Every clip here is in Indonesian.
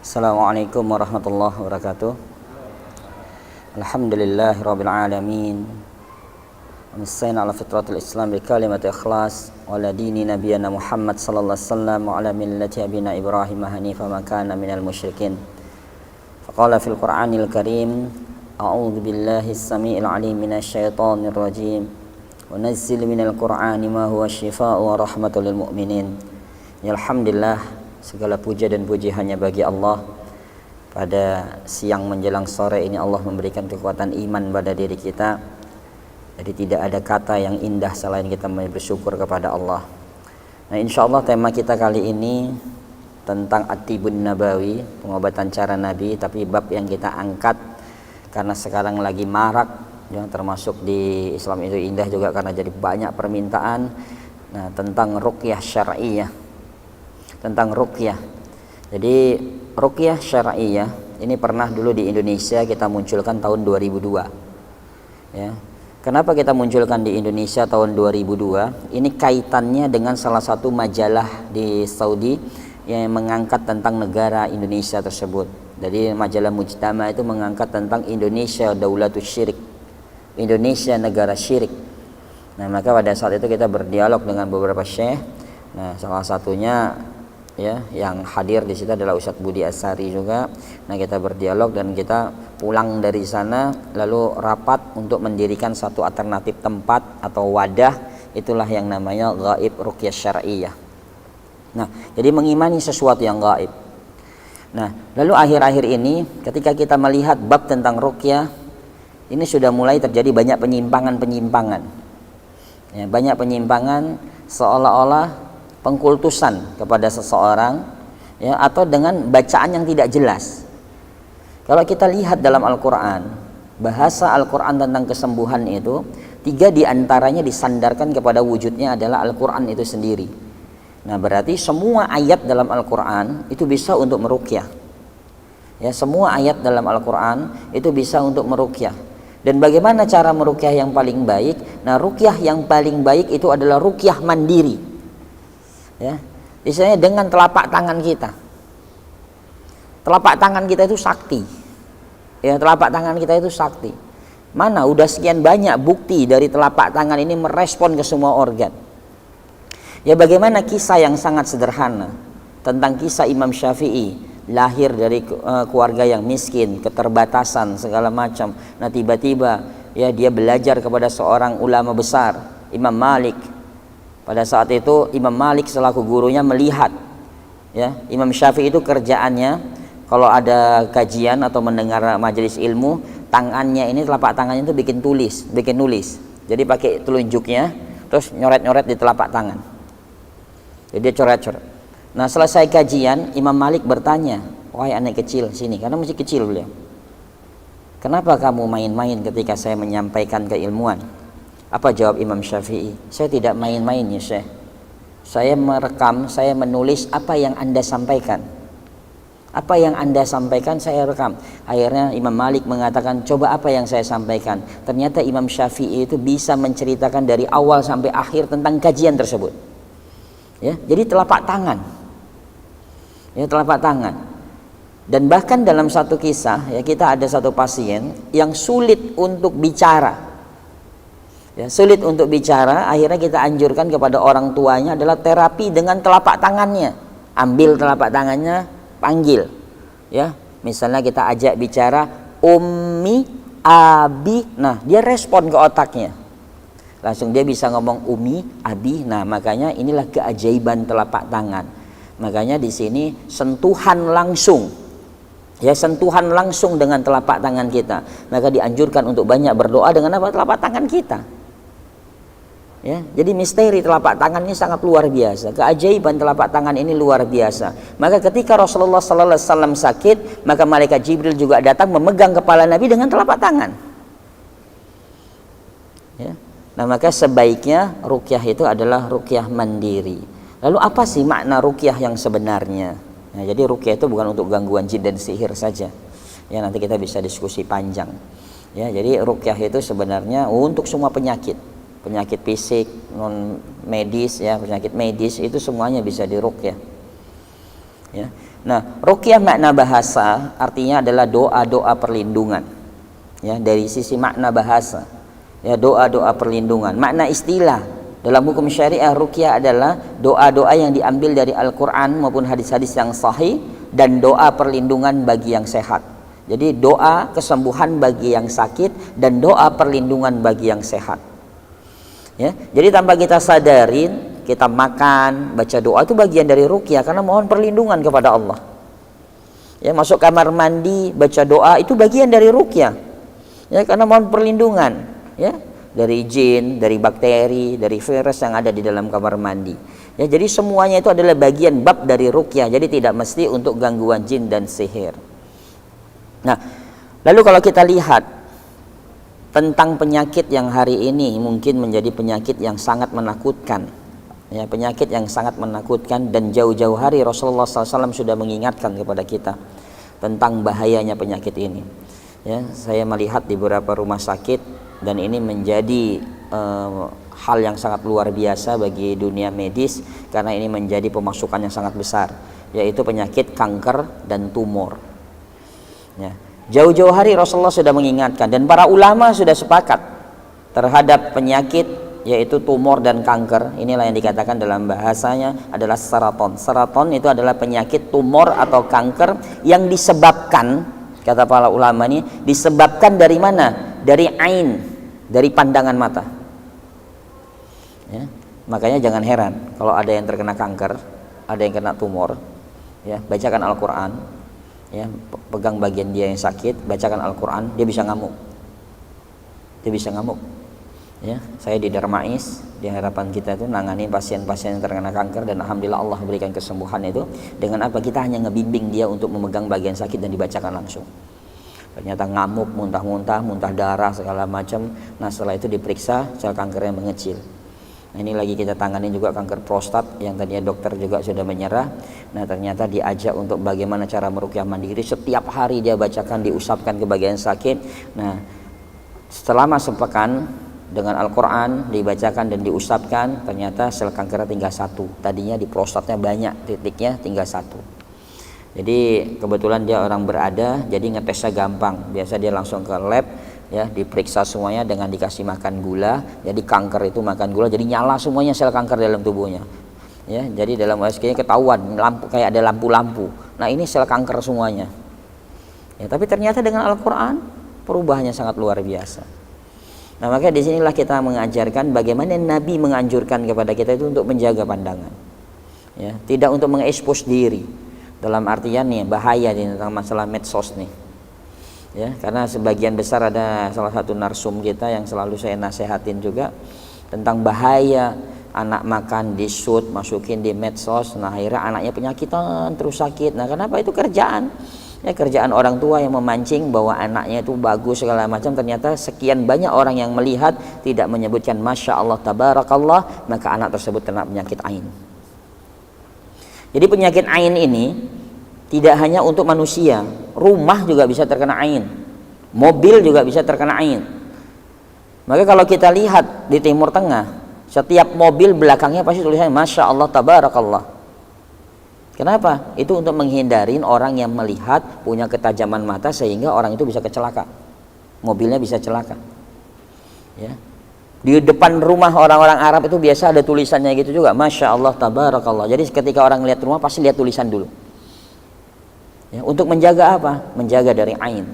Assalamualaikum warahmatullahi wabarakatuh. Alhamdulillahirabbil alamin. Amsaina ala fitratil Islam bi kalimati ikhlas wa ala dini nabiyyina Muhammad sallallahu alaihi wasallam wa ala millati abina Ibrahim hanifa ma kana minal musyrikin. Faqala fil Qur'anil Karim, a'udzu billahi as-sami'il 'alim minasy syaithanir rajim. Wa nazzil minal Qur'ani ma huwa syifaa'un wa rahmatul lil mu'minin. Ya alhamdulillah, segala puja dan puji hanya bagi Allah. Pada siang menjelang sore ini Allah memberikan kekuatan iman pada diri kita. Jadi tidak ada kata yang indah selain kita bersyukur kepada Allah. Nah, insyaallah tema kita kali ini tentang At-Tibun Nabawi, pengobatan cara Nabi, tapi bab yang kita angkat karena sekarang lagi marak ya, termasuk di Islam itu indah juga karena jadi banyak permintaan. Nah, tentang ruqyah syar'iyyah. Tentang ruqyah. Jadi ruqyah syar'iyyah ini pernah dulu di Indonesia kita munculkan tahun 2002. Ya. Kenapa kita munculkan di Indonesia tahun 2002? Ini kaitannya dengan salah satu majalah di Saudi yang mengangkat tentang negara Indonesia tersebut. Jadi majalah Mujtama itu mengangkat tentang Indonesia Daulatus Syirik. Indonesia negara syirik. Nah, maka pada saat itu kita berdialog dengan beberapa syekh. Nah, salah satunya ya yang hadir di situ adalah Ustadz Budi Asari juga. Nah, kita berdialog dan kita pulang dari sana lalu rapat untuk mendirikan satu alternatif tempat atau wadah, itulah yang namanya Ghaib Ruqyah Syar'iyyah. Nah, jadi mengimani sesuatu yang gaib. Nah, lalu akhir-akhir ini ketika kita melihat bab tentang ruqyah, ini sudah mulai terjadi banyak penyimpangan-penyimpangan. Ya, banyak penyimpangan seolah-olah pengkultusan kepada seseorang ya, atau dengan bacaan yang tidak jelas. Kalau kita lihat dalam Al-Quran, bahasa Al-Quran tentang kesembuhan itu 3 diantaranya disandarkan kepada wujudnya adalah Al-Quran itu sendiri. Nah, berarti semua ayat dalam Al-Quran itu bisa untuk meruqyah ya, semua ayat dalam Al-Quran itu bisa untuk meruqyah. Dan bagaimana cara meruqyah yang paling baik? Nah, ruqyah yang paling baik itu adalah ruqyah mandiri ya, misalnya dengan telapak tangan kita. Telapak tangan kita itu sakti ya, telapak tangan kita itu sakti. Mana udah sekian banyak bukti dari telapak tangan ini merespon ke semua organ ya. Bagaimana kisah yang sangat sederhana tentang kisah Imam Syafi'i, lahir dari keluarga yang miskin, keterbatasan segala macam. Nah, tiba-tiba ya dia belajar kepada seorang ulama besar, Imam Malik. Pada saat itu Imam Malik selaku gurunya melihat ya, Imam Syafi'i itu kerjaannya kalau ada kajian atau mendengar majelis ilmu, tangannya ini, telapak tangannya itu bikin nulis. Jadi pakai telunjuknya terus nyoret-nyoret di telapak tangan. Jadi dia coret-coret. Nah, selesai kajian Imam Malik bertanya, "Wahai anak kecil, sini," karena masih kecil beliau. "Kenapa kamu main-main ketika saya menyampaikan keilmuan?" Apa jawab Imam Syafi'i? "Saya tidak main-main ya Syekh. Saya merekam, saya menulis apa yang Anda sampaikan. Apa yang Anda sampaikan saya rekam." Akhirnya Imam Malik mengatakan, "Coba apa yang saya sampaikan?" Ternyata Imam Syafi'i itu bisa menceritakan dari awal sampai akhir tentang kajian tersebut. Ya, jadi telapak tangan. Ya, telapak tangan. Dan bahkan dalam satu kisah ya, kita ada satu pasien yang sulit untuk bicara. Ya, sulit untuk bicara, akhirnya kita anjurkan kepada orang tuanya adalah terapi dengan telapak tangannya. Ambil telapak tangannya, panggil. Ya, misalnya kita ajak bicara ummi, abi. Nah, dia respon ke otaknya. Langsung dia bisa ngomong ummi, abi. Nah, makanya inilah keajaiban telapak tangan. Makanya di sini sentuhan langsung. Ya, sentuhan langsung dengan telapak tangan kita. Maka dianjurkan untuk banyak berdoa dengan apa? Telapak tangan kita. Ya, jadi misteri telapak tangan ini sangat luar biasa. Keajaiban telapak tangan ini luar biasa. Maka ketika Rasulullah sallallahu alaihi wasallam sakit, maka malaikat Jibril juga datang memegang kepala Nabi dengan telapak tangan. Ya. Nah, maka sebaiknya ruqyah itu adalah ruqyah mandiri. Lalu apa sih makna ruqyah yang sebenarnya? Nah, jadi ruqyah itu bukan untuk gangguan jin dan sihir saja. Ya, nanti kita bisa diskusi panjang. Ya, jadi ruqyah itu sebenarnya untuk semua penyakit fisik, non medis ya, penyakit medis itu semuanya bisa diruqyah. Ya. Nah, ruqyah makna bahasa artinya adalah doa-doa perlindungan. Ya, dari sisi makna bahasa. Ya, doa-doa perlindungan. Makna istilah dalam hukum syariah, ruqyah adalah doa-doa yang diambil dari Al-Qur'an maupun hadis-hadis yang sahih dan doa perlindungan bagi yang sehat. Jadi doa kesembuhan bagi yang sakit dan doa perlindungan bagi yang sehat. Ya, jadi tanpa kita sadarin, kita makan, baca doa itu bagian dari ruqyah karena mohon perlindungan kepada Allah. Ya, masuk kamar mandi, baca doa itu bagian dari ruqyah. Ya, karena mohon perlindungan, ya, dari jin, dari bakteri, dari virus yang ada di dalam kamar mandi. Ya, jadi semuanya itu adalah bagian bab dari ruqyah. Jadi tidak mesti untuk gangguan jin dan sihir. Nah, lalu kalau kita lihat tentang penyakit yang hari ini mungkin menjadi penyakit yang sangat menakutkan, ya, penyakit yang sangat menakutkan, dan jauh-jauh hari Rasulullah SAW sudah mengingatkan kepada kita tentang bahayanya penyakit ini. Ya, saya melihat di beberapa rumah sakit dan ini menjadi hal yang sangat luar biasa bagi dunia medis karena ini menjadi pemasukan yang sangat besar, yaitu penyakit kanker dan tumor. Ya. Jauh-jauh hari Rasulullah sudah mengingatkan dan para ulama sudah sepakat terhadap penyakit yaitu tumor dan kanker. Inilah yang dikatakan dalam bahasanya adalah saraton. Saraton itu adalah penyakit tumor atau kanker yang disebabkan, kata para ulama ini, disebabkan dari mana? Dari ain, dari pandangan mata. Ya. Makanya jangan heran kalau ada yang terkena kanker, ada yang kena tumor, ya, bacakan Al-Quran. Ya, pegang bagian dia yang sakit, bacakan Al-Quran, dia bisa ngamuk. Ya, saya di Darmais, di harapan kita itu nangani pasien-pasien yang terkena kanker dan alhamdulillah Allah berikan kesembuhan itu. Dengan apa? Kita hanya ngebimbing dia untuk memegang bagian sakit dan dibacakan langsung. Ternyata ngamuk, muntah-muntah, muntah darah segala macam. Nah, setelah itu diperiksa, sel kankernya mengecil. Nah, ini lagi kita tangani juga kanker prostat yang tadinya dokter juga sudah menyerah. Nah, ternyata diajak untuk bagaimana cara meruqyah mandiri. Setiap hari dia bacakan, diusapkan ke bagian sakit. Nah, selama sepekan dengan Al-Quran dibacakan dan diusapkan, ternyata sel kankernya tinggal 1. Tadinya di prostatnya banyak, titiknya tinggal 1. Jadi kebetulan dia orang berada, jadi ngetesnya gampang. Biasa dia langsung ke lab, ya, diperiksa semuanya dengan dikasih makan gula. Jadi kanker itu makan gula, jadi nyala semuanya sel kanker dalam tubuhnya. Ya, jadi dalam USG ketahuan lampu, kayak ada lampu-lampu. Nah, ini sel kanker semuanya. Ya, tapi ternyata dengan Al-Quran perubahannya sangat luar biasa. Nah, makanya disinilah kita mengajarkan bagaimana Nabi menganjurkan kepada kita itu untuk menjaga pandangan. Ya, tidak untuk mengekspos diri. Dalam artian nih bahaya nih tentang masalah medsos nih. Ya, karena sebagian besar ada salah satu narsum kita yang selalu saya nasehatin juga tentang bahaya anak makan di shoot, masukin di medsos. Nah, akhirnya anaknya penyakitan terus sakit. Nah, kenapa? Itu kerjaan. Ya, kerjaan orang tua yang memancing bahwa anaknya itu bagus segala macam, ternyata sekian banyak orang yang melihat tidak menyebutkan Masya Allah Tabarakallah, maka anak tersebut kena penyakit ain. Jadi penyakit ain ini tidak hanya untuk manusia, rumah juga bisa terkena ain, mobil juga bisa terkena ain. Maka kalau kita lihat di Timur Tengah, setiap mobil belakangnya pasti tulisannya Masya Allah Tabarakallah. Kenapa? Itu untuk menghindarin orang yang melihat punya ketajaman mata sehingga orang itu bisa kecelaka, mobilnya bisa celaka. Ya. Di depan rumah orang-orang Arab itu biasa ada tulisannya gitu juga, Masya Allah Tabarakallah. Jadi ketika orang lihat rumah pasti lihat tulisan dulu. Ya, untuk menjaga apa? Menjaga dari ain.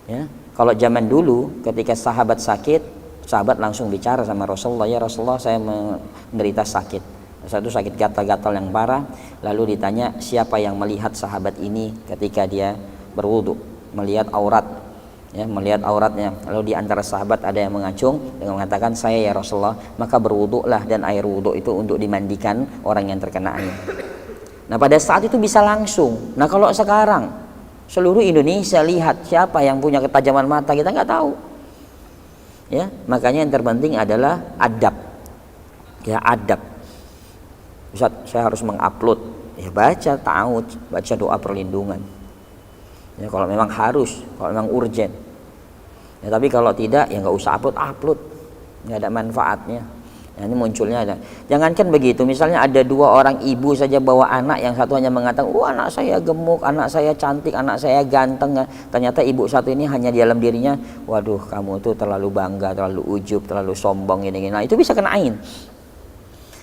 Ya, kalau zaman dulu ketika sahabat sakit, sahabat langsung bicara sama Rasulullah, ya Rasulullah saya menderita sakit. Satu sakit gatal-gatal yang parah. Lalu ditanya siapa yang melihat sahabat ini ketika dia berwudu, melihat aurat, ya, melihat auratnya. Lalu di antara sahabat ada yang mengacung dengan mengatakan saya ya Rasulullah. Maka berwuduklah dan air wudu itu untuk dimandikan orang yang terkena ain. Nah, pada saat itu bisa langsung. Nah, kalau sekarang seluruh Indonesia lihat siapa yang punya ketajaman mata, kita nggak tahu. Ya, makanya yang terpenting adalah adab. Ya, adab. Ustaz, saya harus mengupload. Ya, baca ta'awudz, baca doa perlindungan. Ya, kalau memang harus, kalau memang urgent. Ya, tapi kalau tidak ya nggak usah upload, nggak ada manfaatnya. Ya, ini munculnya ada. Jangankan begitu, misalnya ada dua orang ibu saja bawa anak, yang satu hanya mengatakan, anak saya gemuk, anak saya cantik, anak saya ganteng. Ternyata ibu satu ini hanya di dalam dirinya, waduh kamu tuh terlalu bangga, terlalu ujub, terlalu sombong ini. Nah itu bisa kena ain.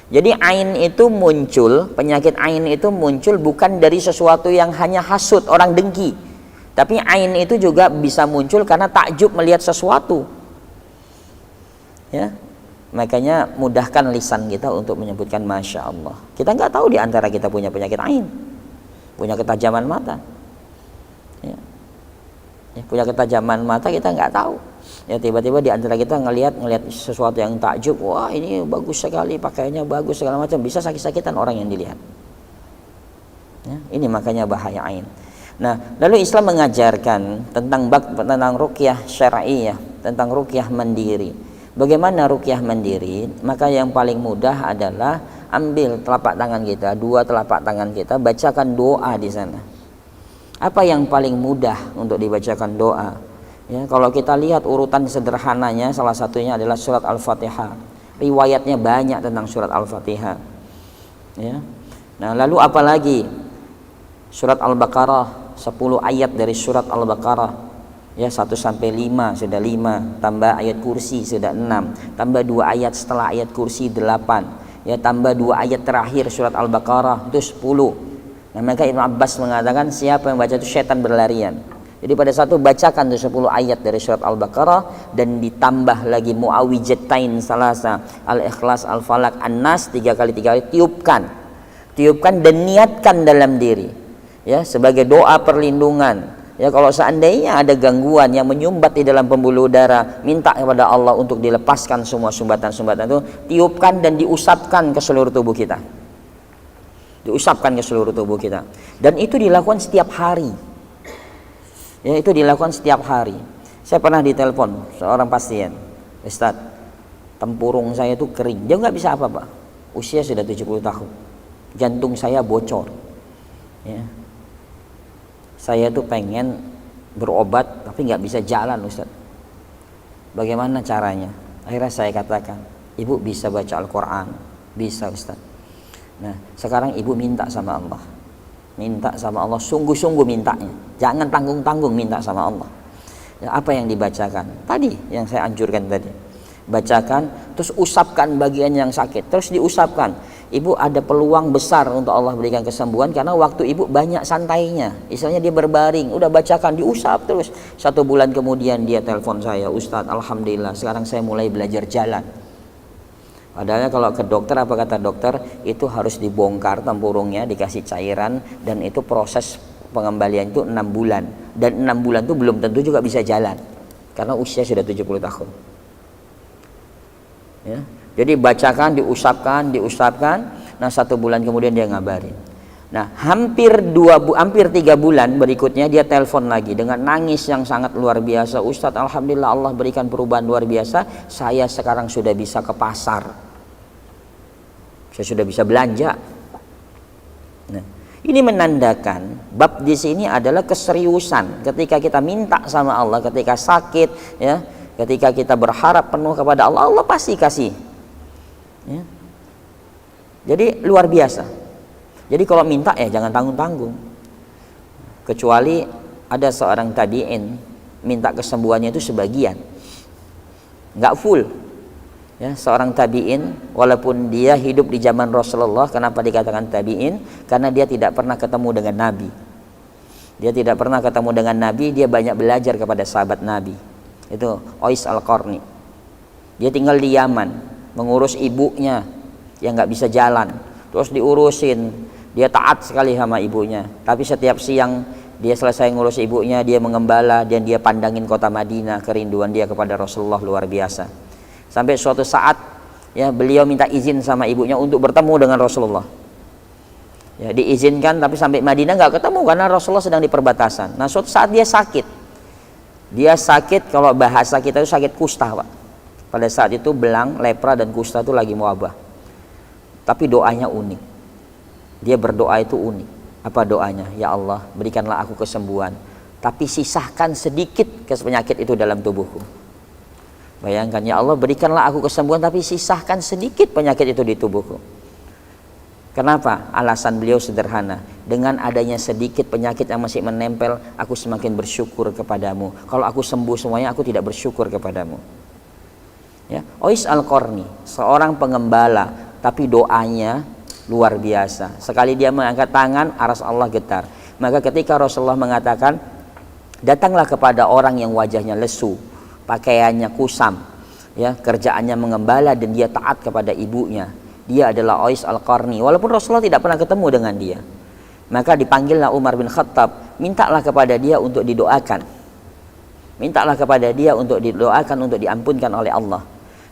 Jadi ain itu muncul, penyakit ain itu muncul bukan dari sesuatu yang hanya hasut, orang dengki. Tapi ain itu juga bisa muncul karena takjub melihat sesuatu. Ya. Makanya mudahkan lisan kita untuk menyebutkan Masya Allah. Kita nggak tahu di antara kita punya penyakit ain, punya ketajaman mata. Ya. Ya, punya ketajaman mata kita nggak tahu. Ya tiba-tiba di antara kita ngelihat sesuatu yang takjub, wah ini bagus sekali, pakaiannya bagus segala macam, bisa sakit-sakitan orang yang dilihat. Ya, ini makanya bahaya ain. Nah, lalu Islam mengajarkan tentang ruqyah syar'iyah, tentang ruqyah mandiri. Bagaimana ruqyah mandiri? Maka yang paling mudah adalah ambil telapak tangan kita, dua telapak tangan kita, bacakan doa di sana. Apa yang paling mudah untuk dibacakan doa? Ya, kalau kita lihat urutan sederhananya, salah satunya adalah surat Al-Fatihah. Riwayatnya banyak tentang surat Al-Fatihah. Ya. Nah, lalu apa lagi? Surat Al-Baqarah, 10 ayat dari surat Al-Baqarah. Ya 1 sampai 5 sudah 5, tambah ayat kursi sudah 6, tambah 2 ayat setelah ayat kursi 8, ya tambah 2 ayat terakhir surat Al-Baqarah itu 10. Nah, maka Ibnu Abbas mengatakan siapa yang baca itu setan berlarian. Jadi pada satu bacakan itu 10 ayat dari surat Al-Baqarah dan ditambah lagi muawijatain salasa, Al-Ikhlas, Al-Falaq, An-Nas 3 kali tiupkan dan niatkan dalam diri ya sebagai doa perlindungan. Ya kalau seandainya ada gangguan yang menyumbat di dalam pembuluh darah, minta kepada Allah untuk dilepaskan semua sumbatan-sumbatan itu, tiupkan dan diusapkan ke seluruh tubuh kita. Diusapkan ke seluruh tubuh kita. Dan itu dilakukan setiap hari. Ya, itu dilakukan setiap hari. Saya pernah ditelepon seorang pasien, Ustaz, tempurung saya itu kering. Dia nggak bisa apa-apa. Usia sudah 70 tahun. Jantung saya bocor. Ya. Saya tuh pengen berobat tapi nggak bisa jalan Ustaz. Bagaimana caranya? Akhirnya saya katakan, ibu bisa baca Al-Quran. Bisa Ustaz. Nah sekarang ibu minta sama Allah. Minta sama Allah, sungguh-sungguh mintanya. Jangan tanggung-tanggung minta sama Allah. Ya, apa yang dibacakan? Tadi yang saya anjurkan tadi. Bacakan, terus usapkan bagian yang sakit. Terus diusapkan. Ibu ada peluang besar untuk Allah berikan kesembuhan karena waktu ibu banyak santainya. Misalnya dia berbaring, udah bacakan, diusap terus. 1 bulan kemudian dia telepon saya, Ustadz, alhamdulillah sekarang saya mulai belajar jalan. Padahal kalau ke dokter, apa kata dokter? Itu harus dibongkar tempurungnya, dikasih cairan, dan itu proses pengembalian itu 6 bulan. Dan 6 bulan itu belum tentu juga bisa jalan karena usia sudah 70 tahun. Ya. Jadi bacakan, diusapkan. Nah 1 bulan kemudian dia ngabarin. Nah hampir 3 bulan berikutnya dia telepon lagi dengan nangis yang sangat luar biasa. Ustadz, alhamdulillah Allah berikan perubahan luar biasa. Saya sekarang sudah bisa ke pasar. Saya sudah bisa belanja. Nah, ini menandakan bab di sini adalah keseriusan. Ketika kita minta sama Allah, ketika sakit, ya, ketika kita berharap penuh kepada Allah, Allah pasti kasih. Ya. Jadi luar biasa. Jadi kalau minta ya jangan tanggung-tanggung. Kecuali ada seorang tabi'in minta kesembuhannya itu sebagian, nggak full. Ya, seorang tabi'in walaupun dia hidup di zaman Rasulullah. Kenapa dikatakan tabi'in? Karena dia tidak pernah ketemu dengan Nabi. Dia tidak pernah ketemu dengan Nabi. Dia banyak belajar kepada sahabat Nabi. Itu Uwais Al-Qarni. Dia tinggal di Yaman, mengurus ibunya yang nggak bisa jalan, terus diurusin. Dia taat sekali sama ibunya, tapi setiap siang dia selesai ngurus ibunya, dia mengembala dan dia pandangin kota Madinah. Kerinduan dia kepada Rasulullah luar biasa. Sampai suatu saat ya beliau minta izin sama ibunya untuk bertemu dengan Rasulullah. Ya diizinkan, tapi sampai Madinah nggak ketemu karena Rasulullah sedang di perbatasan. Nah suatu saat dia sakit. Dia sakit, kalau bahasa kita itu sakit kusta, Pak. Pada saat itu belang, lepra dan kusta itu lagi mewabah. Tapi doanya unik. Dia berdoa itu unik. Apa doanya? Ya Allah, berikanlah aku kesembuhan, tapi sisahkan sedikit penyakit itu dalam tubuhku. Bayangkan, ya Allah berikanlah aku kesembuhan tapi sisahkan sedikit penyakit itu di tubuhku. Kenapa? Alasan beliau sederhana, dengan adanya sedikit penyakit yang masih menempel, aku semakin bersyukur kepadamu. Kalau aku sembuh semuanya, aku tidak bersyukur kepadamu. Ya, Uwais Al-Qarni, seorang pengembala, tapi doanya luar biasa. Sekali dia mengangkat tangan, aras Allah getar. Maka ketika Rasulullah mengatakan, datanglah kepada orang yang wajahnya lesu, pakaiannya kusam, ya, kerjaannya mengembala dan dia taat kepada ibunya. Dia adalah Uwais Al-Qarni. Walaupun Rasulullah tidak pernah ketemu dengan dia. Maka dipanggillah Umar bin Khattab, mintalah kepada dia untuk didoakan. Mintalah kepada dia untuk didoakan, untuk diampunkan oleh Allah.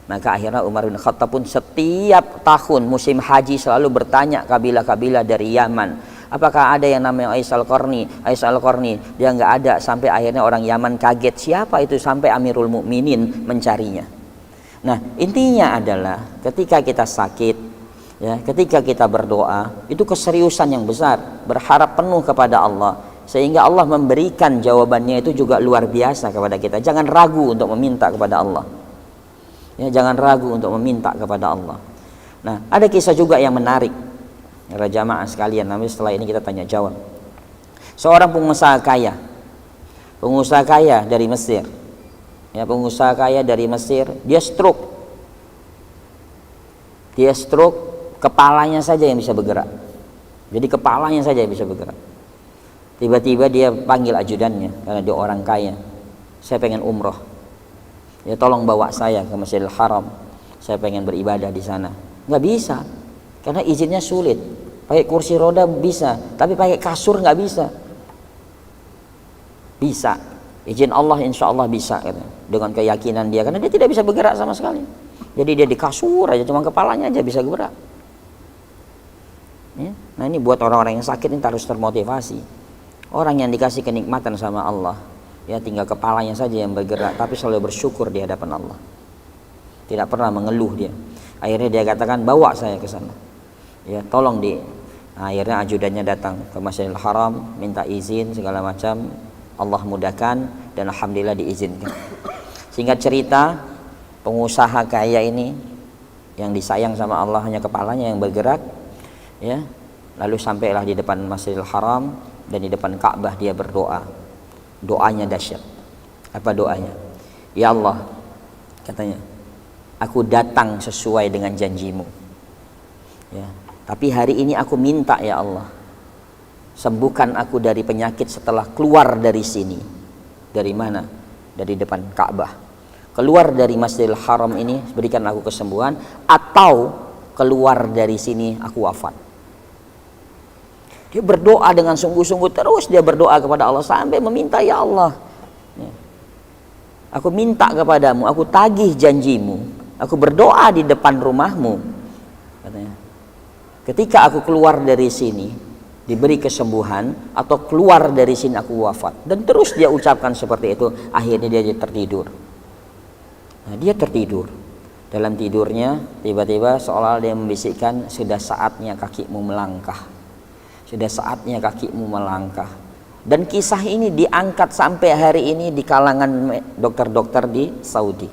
Maka akhirnya Umar bin Khattab pun setiap tahun musim haji selalu bertanya kabilah-kabilah dari Yaman, apakah ada yang namanya Uwais Al-Qarni? Uwais Al-Qarni, dia nggak ada, sampai akhirnya orang Yaman kaget, siapa itu, sampai Amirul Mukminin mencarinya. Nah, intinya adalah ketika kita sakit, ya, ketika kita berdoa, itu keseriusan yang besar, berharap penuh kepada Allah, sehingga Allah memberikan jawabannya itu juga luar biasa kepada kita. Jangan ragu untuk meminta kepada Allah. Ya, jangan ragu untuk meminta kepada Allah. Nah, ada kisah juga yang menarik, para jamaah sekalian. Nanti setelah ini kita tanya jawab. Seorang pengusaha kaya dari Mesir. Ya, pengusaha kaya dari Mesir, dia stroke. Kepalanya saja yang bisa bergerak. Jadi kepalanya saja yang bisa bergerak. Tiba-tiba dia panggil ajudannya, karena dia orang kaya. Saya pengen umroh. Ya, tolong bawa saya ke Masjidil Haram. Saya pengen beribadah di sana. Nggak bisa, karena izinnya sulit. Pakai kursi roda bisa, tapi pakai kasur nggak bisa. Bisa, izin Allah insya Allah bisa, dengan keyakinan dia, karena dia tidak bisa bergerak sama sekali. Jadi dia di kasur aja, cuma kepalanya aja bisa bergerak. Ya? Nah, ini buat orang-orang yang sakit ini harus termotivasi. Orang yang dikasih kenikmatan sama Allah, ya, tinggal kepalanya saja yang bergerak, tapi selalu bersyukur di hadapan Allah. Tidak pernah mengeluh dia. Akhirnya dia katakan, bawa saya ke sana. Ya, tolong di. Nah, akhirnya ajudannya datang ke Masjidil Haram, minta izin segala macam. Allah mudahkan dan alhamdulillah diizinkan. Singkat cerita, pengusaha kaya ini yang disayang sama Allah hanya kepalanya yang bergerak, ya. Lalu sampailah di depan Masjidil Haram dan di depan Ka'bah dia berdoa. Doanya dahsyat. Apa doanya? Ya Allah, katanya, aku datang sesuai dengan janjimu. Ya, tapi hari ini aku minta ya Allah, sembuhkan aku dari penyakit setelah keluar dari sini. Dari mana? Dari depan Ka'bah. Keluar dari Masjidil Haram ini, berikan aku kesembuhan, atau keluar dari sini aku wafat. Dia berdoa dengan sungguh-sungguh, terus dia berdoa kepada Allah sampai meminta, ya Allah, aku minta kepadamu, aku tagih janjimu, aku berdoa di depan rumahmu, katanya, ketika aku keluar dari sini diberi kesembuhan, atau keluar dari sini aku wafat. Dan terus dia ucapkan seperti itu. Akhirnya dia tertidur. Nah, dia tertidur. Dalam tidurnya tiba-tiba seolah dia membisikkan, sudah saatnya kakimu melangkah, sudah saatnya kakimu melangkah. Dan kisah ini diangkat sampai hari ini di kalangan dokter-dokter di Saudi.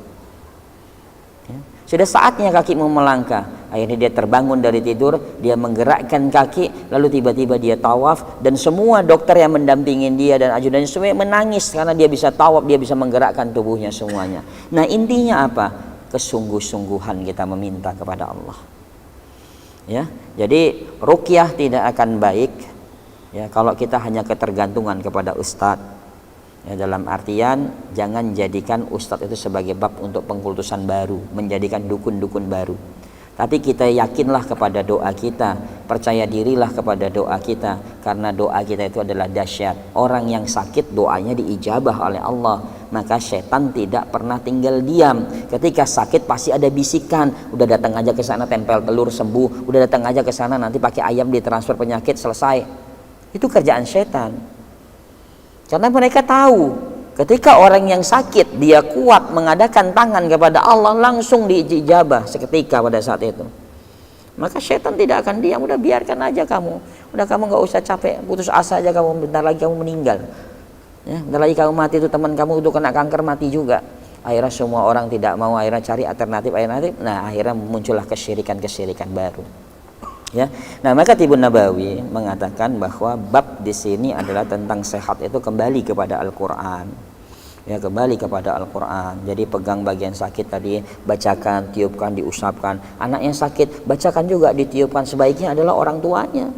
Ya, sudah saatnya kakimu melangkah. Akhirnya dia terbangun dari tidur, dia menggerakkan kaki, lalu tiba-tiba dia tawaf, dan semua dokter yang mendampingin dia dan ajudannya semua menangis karena dia bisa tawaf, dia bisa menggerakkan tubuhnya semuanya. Nah, intinya apa? Kesungguh-sungguhan kita meminta kepada Allah. Ya, jadi ruqyah tidak akan baik, ya, kalau kita hanya ketergantungan kepada ustadz. Ya, dalam artian jangan jadikan ustadz itu sebagai bab untuk pengkultusan baru, menjadikan dukun-dukun baru. Tapi kita yakinlah kepada doa kita, percaya dirilah kepada doa kita, karena doa kita itu adalah dahsyat. Orang yang sakit doanya diijabah oleh Allah, maka setan tidak pernah tinggal diam. Ketika sakit pasti ada bisikan, udah datang aja ke sana tempel telur sembuh, udah datang aja ke sana nanti pakai ayam ditransfer penyakit selesai. Itu kerjaan setan. Karena mereka tahu ketika orang yang sakit dia kuat mengadakan tangan kepada Allah, langsung diijabah seketika pada saat itu. Maka setan tidak akan diam, udah biarkan aja kamu, udah kamu nggak usah capek, putus asa aja kamu, bentar lagi kamu meninggal. Ya, bentar lagi kamu mati, itu teman kamu itu kena kanker mati juga. Akhirnya semua orang tidak mau, akhirnya cari alternatif. Nah, akhirnya muncullah kesyirikan baru. Ya. Nah, maka Tibun Nabawi mengatakan bahwa bab di sini adalah tentang sehat itu kembali kepada Al-Qur'an. Ya, kembali kepada Al-Qur'an. Jadi pegang bagian sakit tadi, bacakan, tiupkan, diusapkan. Anaknya sakit, bacakan juga, ditiupkan. Sebaiknya adalah orang tuanya.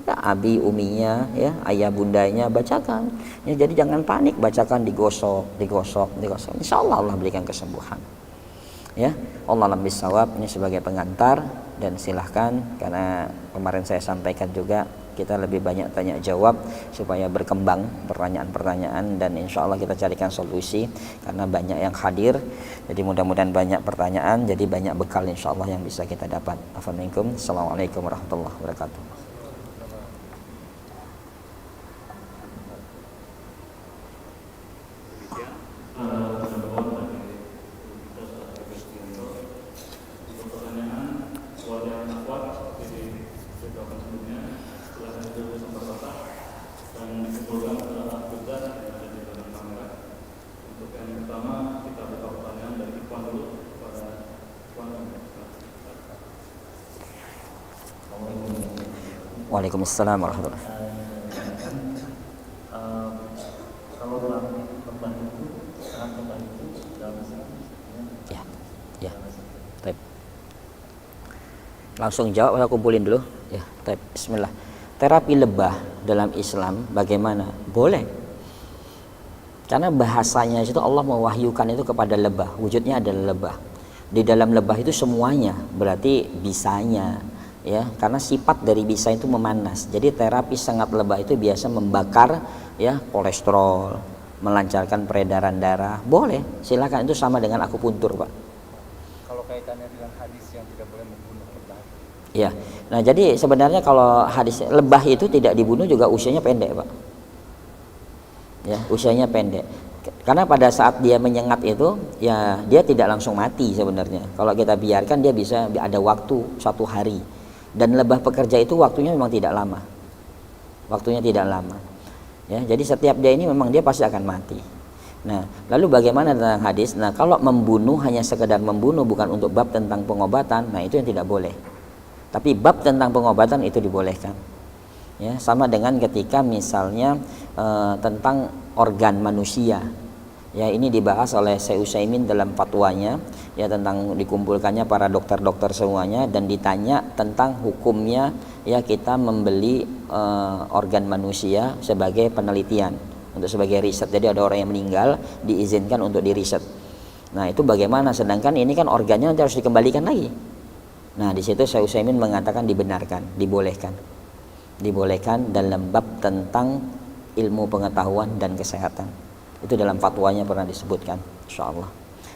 Ya, abi uminya, ya, ayah bundanya, bacakan. Ya, jadi jangan panik, bacakan, digosok. Insyaallah Allah berikan kesembuhan. Ya, Allah alam bisawab. Ini sebagai pengantar, dan silahkan, karena kemarin saya sampaikan juga kita lebih banyak tanya jawab supaya berkembang pertanyaan-pertanyaan, dan insya Allah kita carikan solusi karena banyak yang hadir. Jadi mudah-mudahan banyak pertanyaan, jadi banyak bekal insya Allah yang bisa kita dapat. Assalamualaikum warahmatullahi wabarakatuh. Waalaikumsalam warahmatullahi wabarakatuh. Kalau dalam lembah itu, sangat lembah itu dalam Islam, ya. Baik. Langsung jawab atau kumpulin dulu? Ya, baik. Bismillah. Terapi lebah dalam Islam bagaimana? Boleh. Karena bahasanya itu Allah mewahyukan itu kepada lebah. Wujudnya adalah lebah. Di dalam lebah itu semuanya, berarti bisanya. Ya, karena sifat dari bisa itu memanas. Jadi terapi sengat lebah itu biasa membakar ya kolesterol, melancarkan peredaran darah. Boleh, silakan, itu sama dengan akupuntur, Pak. Kalau kaitannya dengan hadis yang tidak boleh membunuh lebah. Ya. Nah, jadi sebenarnya kalau hadis lebah itu tidak dibunuh juga usianya pendek, Pak. Ya, usianya pendek. Karena pada saat dia menyengat itu, ya dia tidak langsung mati sebenarnya. Kalau kita biarkan dia bisa ada waktu 1 hari. Dan lebah pekerja itu waktunya memang tidak lama. Waktunya tidak lama. Ya, jadi setiap dia ini memang dia pasti akan mati. Nah, lalu bagaimana tentang hadis? Nah, kalau membunuh hanya sekedar membunuh bukan untuk bab tentang pengobatan, nah itu yang tidak boleh. Tapi bab tentang pengobatan itu dibolehkan. Ya, sama dengan ketika misalnya tentang organ manusia. Ya, ini dibahas oleh Syekh Utsaimin dalam fatwanya, ya, tentang dikumpulkannya para dokter-dokter semuanya dan ditanya tentang hukumnya ya kita membeli organ manusia sebagai penelitian, untuk sebagai riset. Jadi ada orang yang meninggal diizinkan untuk diriset. Nah, itu bagaimana, sedangkan ini kan organnya nanti harus dikembalikan lagi. Nah, di situ Syekh Utsaimin mengatakan dibenarkan, dibolehkan. Dibolehkan dalam bab tentang ilmu pengetahuan dan kesehatan. Itu dalam fatwanya pernah disebutkan, insyaallah.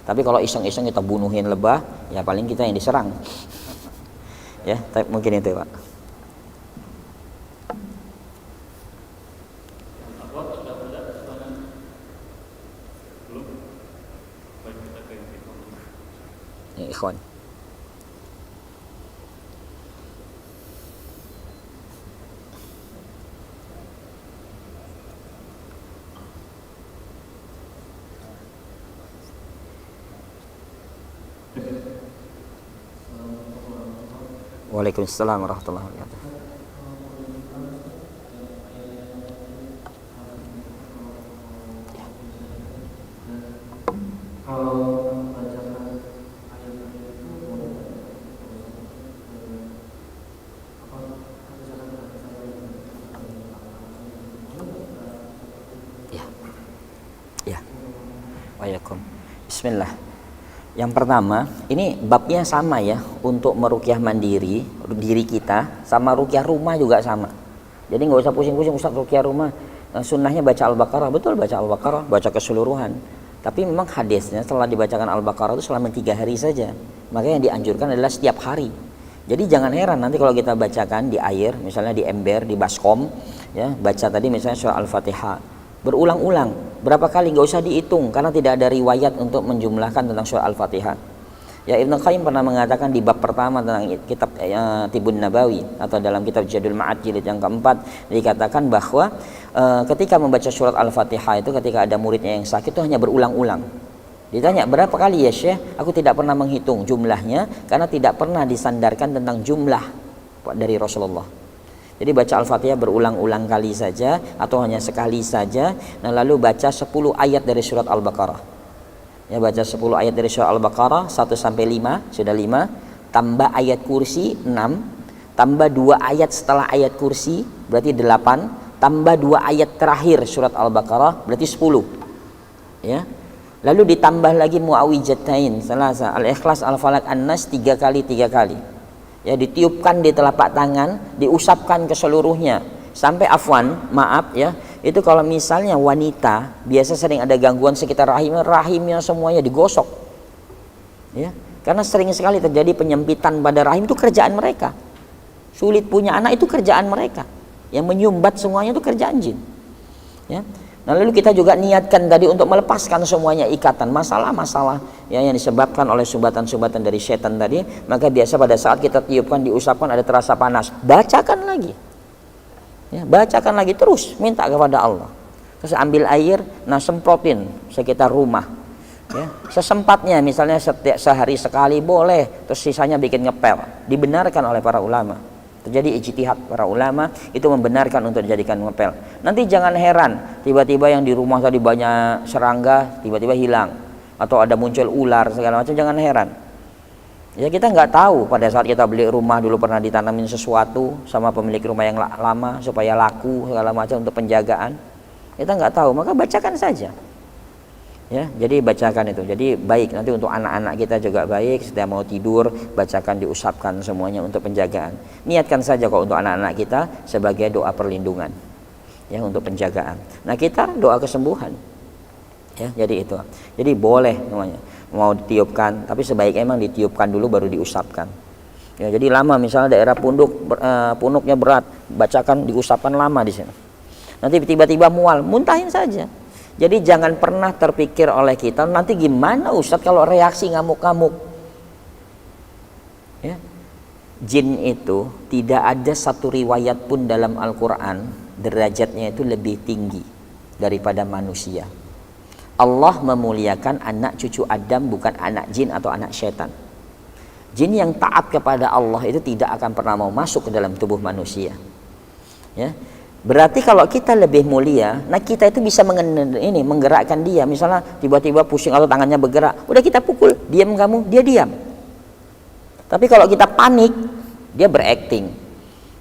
Tapi kalau iseng-iseng kita bunuhin lebah, ya paling kita yang diserang. Ya, tapi mungkin itu, Pak. Ya, ikhwan. Waalaikumsalam warahmatullahi wabarakatuh. Ya. Ya. Waalaikum. Bismillah. Yang pertama, ini babnya sama ya, untuk meruqyah mandiri diri kita, sama ruqyah rumah juga sama. Jadi nggak usah pusing-pusing, Ustaz, ruqyah rumah sunnahnya baca Al-Baqarah. Betul, baca Al-Baqarah, baca keseluruhan. Tapi memang hadisnya setelah dibacakan Al-Baqarah itu selama 3 hari saja. Maka yang dianjurkan adalah setiap hari. Jadi jangan heran nanti kalau kita bacakan di air, misalnya di ember, di baskom, ya, baca tadi misalnya surah Al-Fatihah berulang-ulang, berapa kali, nggak usah dihitung karena tidak ada riwayat untuk menjumlahkan tentang surah Al-Fatihah. Ya, Ibnu Qayyim pernah mengatakan di bab pertama tentang kitab Tibun Nabawi atau dalam kitab Zadul Ma'ad jilid yang keempat, dikatakan bahwa ketika membaca surat Al-Fatihah itu ketika ada muridnya yang sakit itu hanya berulang-ulang. Ditanya berapa kali ya Syekh? Aku tidak pernah menghitung jumlahnya karena tidak pernah disandarkan tentang jumlah dari Rasulullah. Jadi baca Al-Fatihah berulang-ulang kali saja atau hanya sekali saja. Nah, lalu baca 10 ayat dari surat Al-Baqarah. Ya, baca 10 ayat dari surat Al-Baqarah 1 sampai 5, sudah 5. Tambah ayat kursi 6, tambah 2 ayat setelah ayat kursi berarti 8, tambah 2 ayat terakhir surat Al-Baqarah berarti 10. Ya. Lalu ditambah lagi muawwijatain, salasa, Al-Ikhlas, Al-Falaq, An-Nas 3 kali 3 kali. Ya, ditiupkan di telapak tangan, diusapkan ke seluruhnya. Sampai maaf ya, itu kalau misalnya wanita biasa sering ada gangguan sekitar rahimnya semuanya digosok. Ya, karena sering sekali terjadi penyempitan pada rahim, itu kerjaan mereka. Sulit punya anak itu kerjaan mereka. Yang menyumbat semuanya itu kerjaan jin. Ya. Nah, lalu kita juga niatkan tadi untuk melepaskan semuanya ikatan masalah-masalah ya, yang disebabkan oleh sumbatan-sumbatan dari setan tadi. Maka biasa pada saat kita tiupkan, diusapkan ada terasa panas, bacakan lagi ya, bacakan lagi terus, minta kepada Allah. Terus ambil air, nah semprotin sekitar rumah ya, sesempatnya, misalnya setiap sehari sekali boleh, terus sisanya bikin ngepel. Dibenarkan oleh para ulama. Terjadi ijtihad para ulama itu membenarkan untuk dijadikan ngepel. Nanti jangan heran tiba-tiba yang di rumah tadi banyak serangga tiba-tiba hilang atau ada muncul ular segala macam, jangan heran. Ya, kita nggak tahu pada saat kita beli rumah dulu pernah ditanamin sesuatu sama pemilik rumah yang lama supaya laku segala macam untuk penjagaan. Kita nggak tahu, maka bacakan saja. Ya, jadi bacakan itu. Jadi baik nanti untuk anak-anak kita juga baik, setiap mau tidur bacakan, diusapkan semuanya untuk penjagaan. Niatkan saja kok untuk anak-anak kita sebagai doa perlindungan. Ya, untuk penjagaan. Nah, kita doa kesembuhan. Ya, jadi itu. Jadi boleh namanya mau ditiupkan, tapi sebaiknya emang ditiupkan dulu baru diusapkan. Ya, jadi lama misalnya daerah punuknya berat, bacakan diusapkan lama di sini. Nanti tiba-tiba mual, muntahin saja. Jadi jangan pernah terpikir oleh kita nanti gimana Ustadz kalau reaksi ngamuk-ngamuk. Ya. Jin itu tidak ada satu riwayat pun dalam Al-Quran derajatnya itu lebih tinggi daripada manusia. Allah memuliakan anak cucu Adam, bukan anak jin atau anak syaitan. Jin yang taat kepada Allah itu tidak akan pernah mau masuk ke dalam tubuh manusia. Ya. Berarti kalau kita lebih mulia, nah kita itu bisa menggerakkan dia. Misalnya tiba-tiba pusing atau tangannya bergerak, udah kita pukul, diam kamu, dia diam. Tapi kalau kita panik, dia berakting.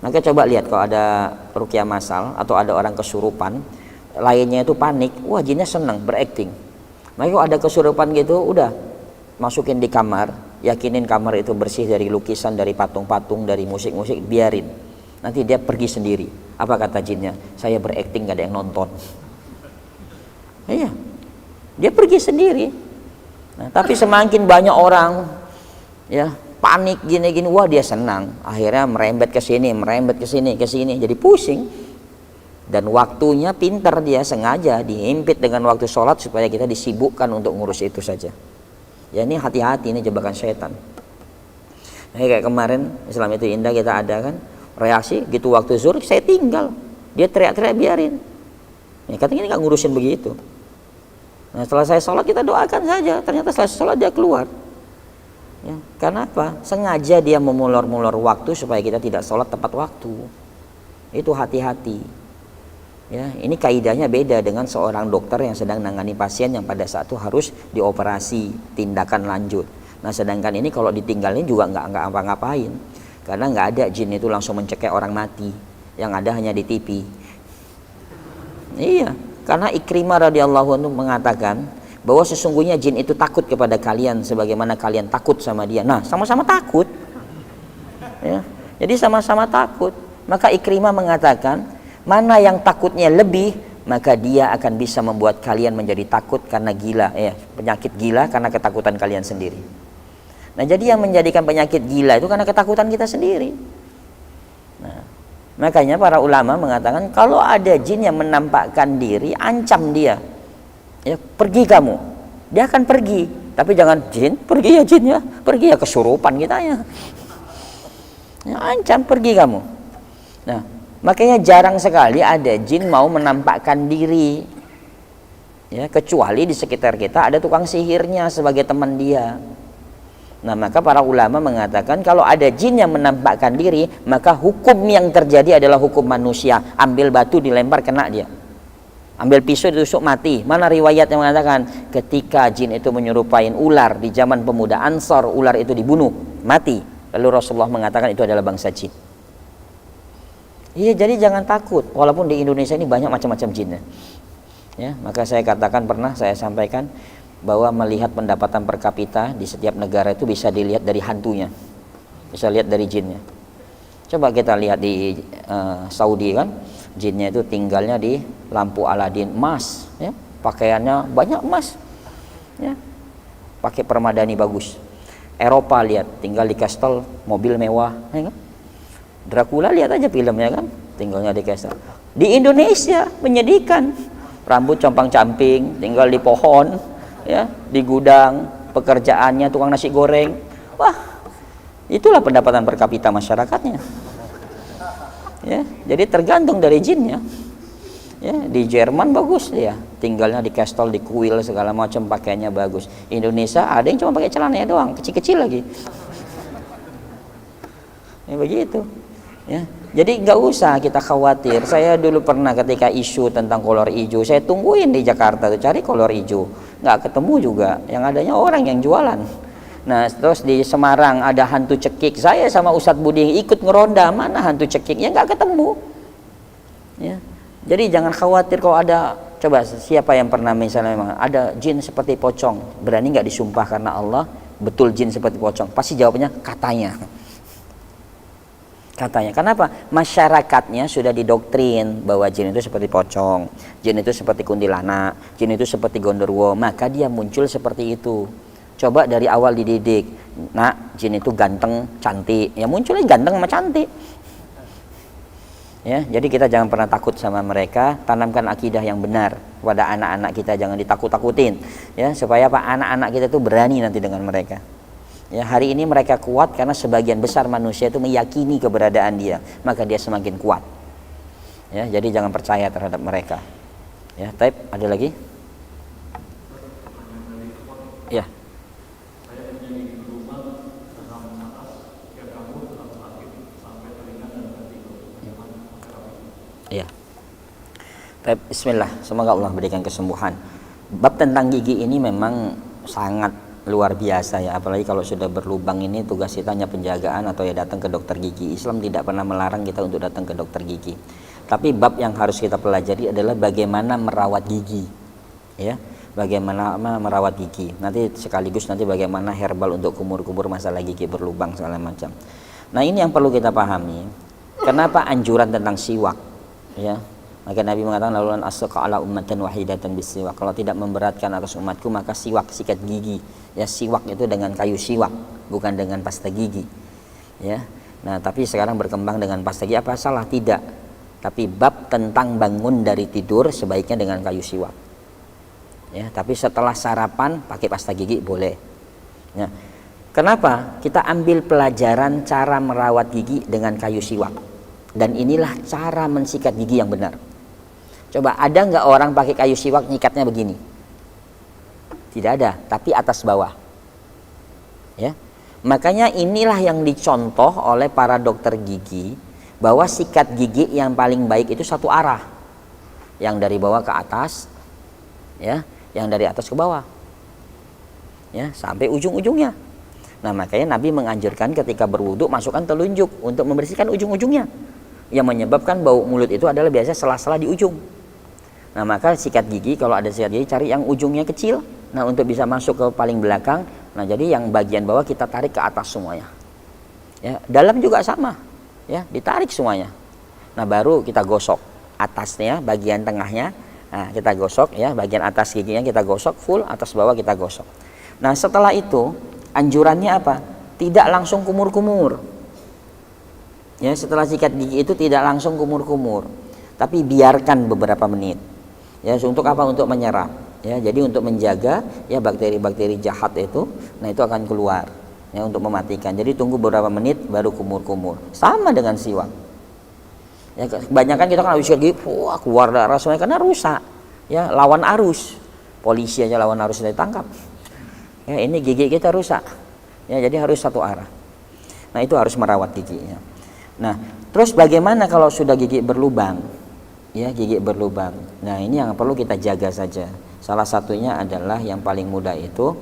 Maka coba lihat kalau ada ruqyah masal atau ada orang kesurupan, lainnya itu panik, wah jinnya senang berakting. Maka kalau ada kesurupan gitu, udah masukin di kamar, yakinin kamar itu bersih dari lukisan, dari patung-patung, dari musik-musik, biarin. Nanti dia pergi sendiri. Apa kata jinnya? Saya berakting, gak ada yang nonton. Iya, dia pergi sendiri. Nah, tapi semakin banyak orang ya panik gini-gini, wah dia senang. Akhirnya merembet ke sini, ke sini, jadi pusing. Dan waktunya pintar, dia sengaja dihimpit dengan waktu sholat supaya kita disibukkan untuk ngurus itu saja. Ya, ini hati-hati, ini jebakan setan. Nah, kayak kemarin Islam itu indah kita ada kan, reaksi gitu waktu zuhur saya tinggal, dia teriak-teriak biarin. Ya, katanya ini nggak ngurusin begitu. Nah, setelah saya sholat kita doakan saja, ternyata setelah sholat dia keluar. Ya, karena apa? Sengaja dia memulur-mulur waktu supaya kita tidak sholat tepat waktu. Itu hati-hati. Ya, ini kaidahnya beda dengan seorang dokter yang sedang nangani pasien yang pada saat itu harus dioperasi, tindakan lanjut. Nah, sedangkan ini kalau ditinggalin juga nggak apa-ngapain. Karena nggak ada jin itu langsung mencekik orang mati, yang ada hanya di TV. Iya, karena Ikrimah radhiyallahu anhu mengatakan bahwa sesungguhnya jin itu takut kepada kalian sebagaimana kalian takut sama dia. Nah, sama-sama takut. Ya, jadi sama-sama takut. Maka Ikrimah mengatakan, mana yang takutnya lebih, maka dia akan bisa membuat kalian menjadi takut karena gila, penyakit gila karena ketakutan kalian sendiri. Nah, jadi yang menjadikan penyakit gila itu karena ketakutan kita sendiri. Nah, makanya para ulama mengatakan kalau ada jin yang menampakkan diri, ancam dia. Ya, pergi kamu. Dia akan pergi. Tapi jangan jin, pergi ya jin ya. Pergi ya, kesurupan kita ya. Ya, ancam, pergi kamu. Nah, makanya jarang sekali ada jin mau menampakkan diri. Ya, kecuali di sekitar kita ada tukang sihirnya sebagai teman dia. Nah, maka para ulama mengatakan kalau ada jin yang menampakkan diri, maka hukum yang terjadi adalah hukum manusia. Ambil batu dilempar kena dia, ambil pisau ditusuk mati. Mana riwayat yang mengatakan ketika jin itu menyerupai ular di zaman pemuda Ansor, ular itu dibunuh mati, lalu Rasulullah mengatakan itu adalah bangsa jin. Iya, jadi jangan takut walaupun di Indonesia ini banyak macam-macam jinnya. Ya, maka saya katakan, pernah saya sampaikan bahwa melihat pendapatan per kapita di setiap negara itu bisa dilihat dari hantunya, bisa lihat dari jinnya. Coba kita lihat di Saudi kan, jinnya itu tinggalnya di lampu Aladin, emas, ya, pakaiannya banyak emas, ya, pakai permadani bagus. Eropa lihat, tinggal di kastel, mobil mewah, ya kan? Dracula lihat aja filmnya kan, tinggalnya di kastel. Di Indonesia menyedihkan, rambut compang-camping, tinggal di pohon, ya, di gudang, pekerjaannya tukang nasi goreng. Wah, itulah pendapatan per kapita masyarakatnya. Ya, jadi tergantung dari jinnya. Ya, di Jerman bagus dia, tinggalnya di kastel, di kuil segala macam, pakaiannya bagus. Indonesia ada yang cuma pakai celananya doang, kecil-kecil lagi. Ya begitu. Ya, jadi nggak usah kita khawatir. Saya dulu pernah ketika isu tentang kolor hijau, saya tungguin di Jakarta tuh cari kolor hijau, nggak ketemu juga. Yang adanya orang yang jualan. Nah, terus di Semarang ada hantu cekik, saya sama Ustadz Budi ikut ngeronda, mana hantu cekiknya, nggak ketemu. Ya, jadi jangan khawatir kalau ada. Coba siapa yang pernah misalnya memang ada jin seperti pocong, berani nggak disumpah karena Allah betul jin seperti pocong? Pasti jawabnya katanya. Katanya, kenapa? Masyarakatnya sudah didoktrin bahwa jin itu seperti pocong, jin itu seperti kuntilanak, jin itu seperti gondorwo, maka dia muncul seperti itu. Coba dari awal dididik, nak, jin itu ganteng, cantik, ya munculnya ganteng sama cantik. Ya, jadi kita jangan pernah takut sama mereka, tanamkan akidah yang benar kepada anak-anak kita, jangan ditakut-takutin, ya, supaya apa? Anak-anak kita tuh berani nanti dengan mereka. Ya, hari ini mereka kuat karena sebagian besar manusia itu meyakini keberadaan dia, maka dia semakin kuat. Ya, jadi jangan percaya terhadap mereka. Ya, type ada lagi? Ya. Ya. Type, bismillah, semoga Allah berikan kesembuhan. Bab tentang gigi ini memang sangat luar biasa ya, apalagi kalau sudah berlubang ini tugas kita hanya penjagaan atau ya datang ke dokter gigi. Islam tidak pernah melarang kita untuk datang ke dokter gigi, tapi bab yang harus kita pelajari adalah bagaimana merawat gigi, ya, bagaimana merawat gigi. Nanti sekaligus nanti bagaimana herbal untuk kumur-kumur masalah gigi berlubang segala macam. Nah, ini yang perlu kita pahami. Kenapa anjuran tentang siwak, ya? Maka Nabi mengatakan laluan asqa ala ummatan wahidatan bisiwak. Kalau tidak memberatkan atas umatku maka siwak, sikat gigi. Ya, siwak itu dengan kayu siwak, bukan dengan pasta gigi. Ya. Nah, tapi sekarang berkembang dengan pasta gigi, apa salah? Tidak. Tapi bab tentang bangun dari tidur sebaiknya dengan kayu siwak. Ya, tapi setelah sarapan pakai pasta gigi boleh. Ya. Kenapa? Kita ambil pelajaran cara merawat gigi dengan kayu siwak. Dan inilah cara mensikat gigi yang benar. Coba ada nggak orang pakai kayu siwak nyikatnya begini? Tidak ada, tapi atas bawah. Ya, makanya inilah yang dicontoh oleh para dokter gigi bahwa sikat gigi yang paling baik itu satu arah, yang dari bawah ke atas, ya, yang dari atas ke bawah, ya, sampai ujung-ujungnya. Nah, makanya Nabi menganjurkan ketika berwudu masukkan telunjuk untuk membersihkan ujung-ujungnya. Yang menyebabkan bau mulut itu adalah biasanya sela-sela di ujung. Nah, maka sikat gigi kalau ada sikat gigi cari yang ujungnya kecil. Nah, untuk bisa masuk ke paling belakang. Nah, jadi yang bagian bawah kita tarik ke atas semuanya. Ya, dalam juga sama. Ya, ditarik semuanya. Nah, baru kita gosok atasnya, bagian tengahnya. Nah, kita gosok ya, bagian atas giginya kita gosok full, atas bawah kita gosok. Nah, setelah itu anjurannya apa? Tidak langsung kumur-kumur. Ya, setelah sikat gigi itu tidak langsung kumur-kumur, tapi biarkan beberapa menit. Ya, untuk apa? Untuk menyerap. Ya, jadi untuk menjaga ya bakteri-bakteri jahat itu, nah itu akan keluar. Ya, untuk mematikan. Jadi tunggu beberapa menit baru kumur-kumur. Sama dengan siwak. Ya, kebanyakan kita kan habis sikat gigi, wah keluar darah semuanya karena rusak. Ya, lawan arus. polisi aja lawan harus ditangkap. Ya, ini gigi kita rusak. Ya, jadi harus satu arah. Nah, itu harus merawat giginya. Nah, terus bagaimana kalau sudah gigi berlubang? Ya, gigi berlubang. Nah, ini yang perlu kita jaga saja. Salah satunya adalah yang paling mudah itu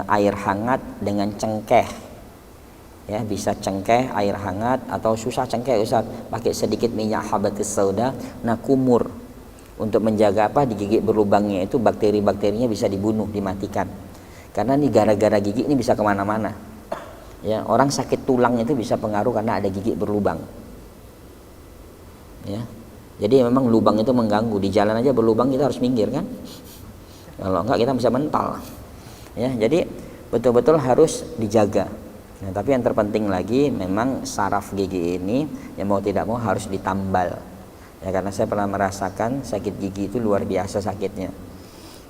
air hangat dengan cengkeh. Ya, bisa cengkeh, air hangat, atau susah cengkeh Ustaz, pakai sedikit minyak habatus sauda. Nah, kumur untuk menjaga apa di gigi berlubangnya itu bakteri-bakterinya bisa dibunuh, dimatikan. Karena ini gara-gara gigi ini bisa kemana-mana. Ya, orang sakit tulang itu bisa pengaruh karena ada gigi berlubang. Ya, jadi memang lubang itu mengganggu. Di jalan aja berlubang kita harus minggir kan? Kalau enggak kita bisa mental. Ya, jadi betul-betul harus dijaga. Nah, tapi yang terpenting lagi memang saraf gigi ini yang mau tidak mau harus ditambal. Ya, karena saya pernah merasakan sakit gigi itu luar biasa sakitnya.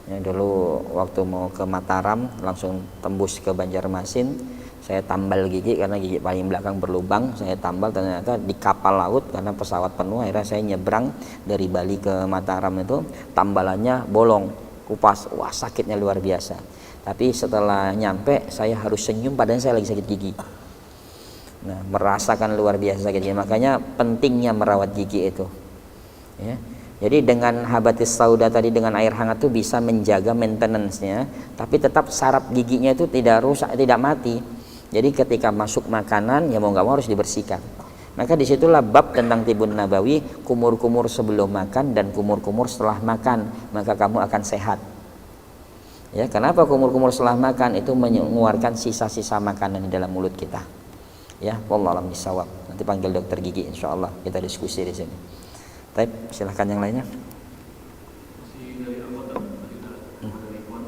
Ya, dulu waktu mau ke Mataram langsung tembus ke Banjarmasin, saya tambal gigi karena gigi paling belakang berlubang. Saya tambal, ternyata di kapal laut karena pesawat penuh, akhirnya saya nyebrang dari Bali ke Mataram itu tambalannya bolong, kupas. Wah, sakitnya luar biasa. Tapi setelah nyampe saya harus senyum padahal saya lagi sakit gigi. Nah, merasakan luar biasa sakit gigi. Makanya pentingnya merawat gigi itu. Ya. Jadi dengan habatus sauda tadi, dengan air hangat tuh bisa menjaga maintenance-nya, tapi tetap saraf giginya itu tidak rusak, tidak mati. Jadi ketika masuk makanan ya mau nggak mau harus dibersihkan. Maka disitulah bab tentang Tibun Nabawi, kumur-kumur sebelum makan dan kumur-kumur setelah makan, maka kamu akan sehat. Ya, kenapa kumur-kumur setelah makan? Itu mengeluarkan sisa-sisa makanan di dalam mulut kita. Ya, wallahu a'lam bishawab. Nanti panggil dokter gigi insyaallah kita diskusi di sini. Baik, silahkan yang lainnya. Masih dari anggota dari Ikhwan.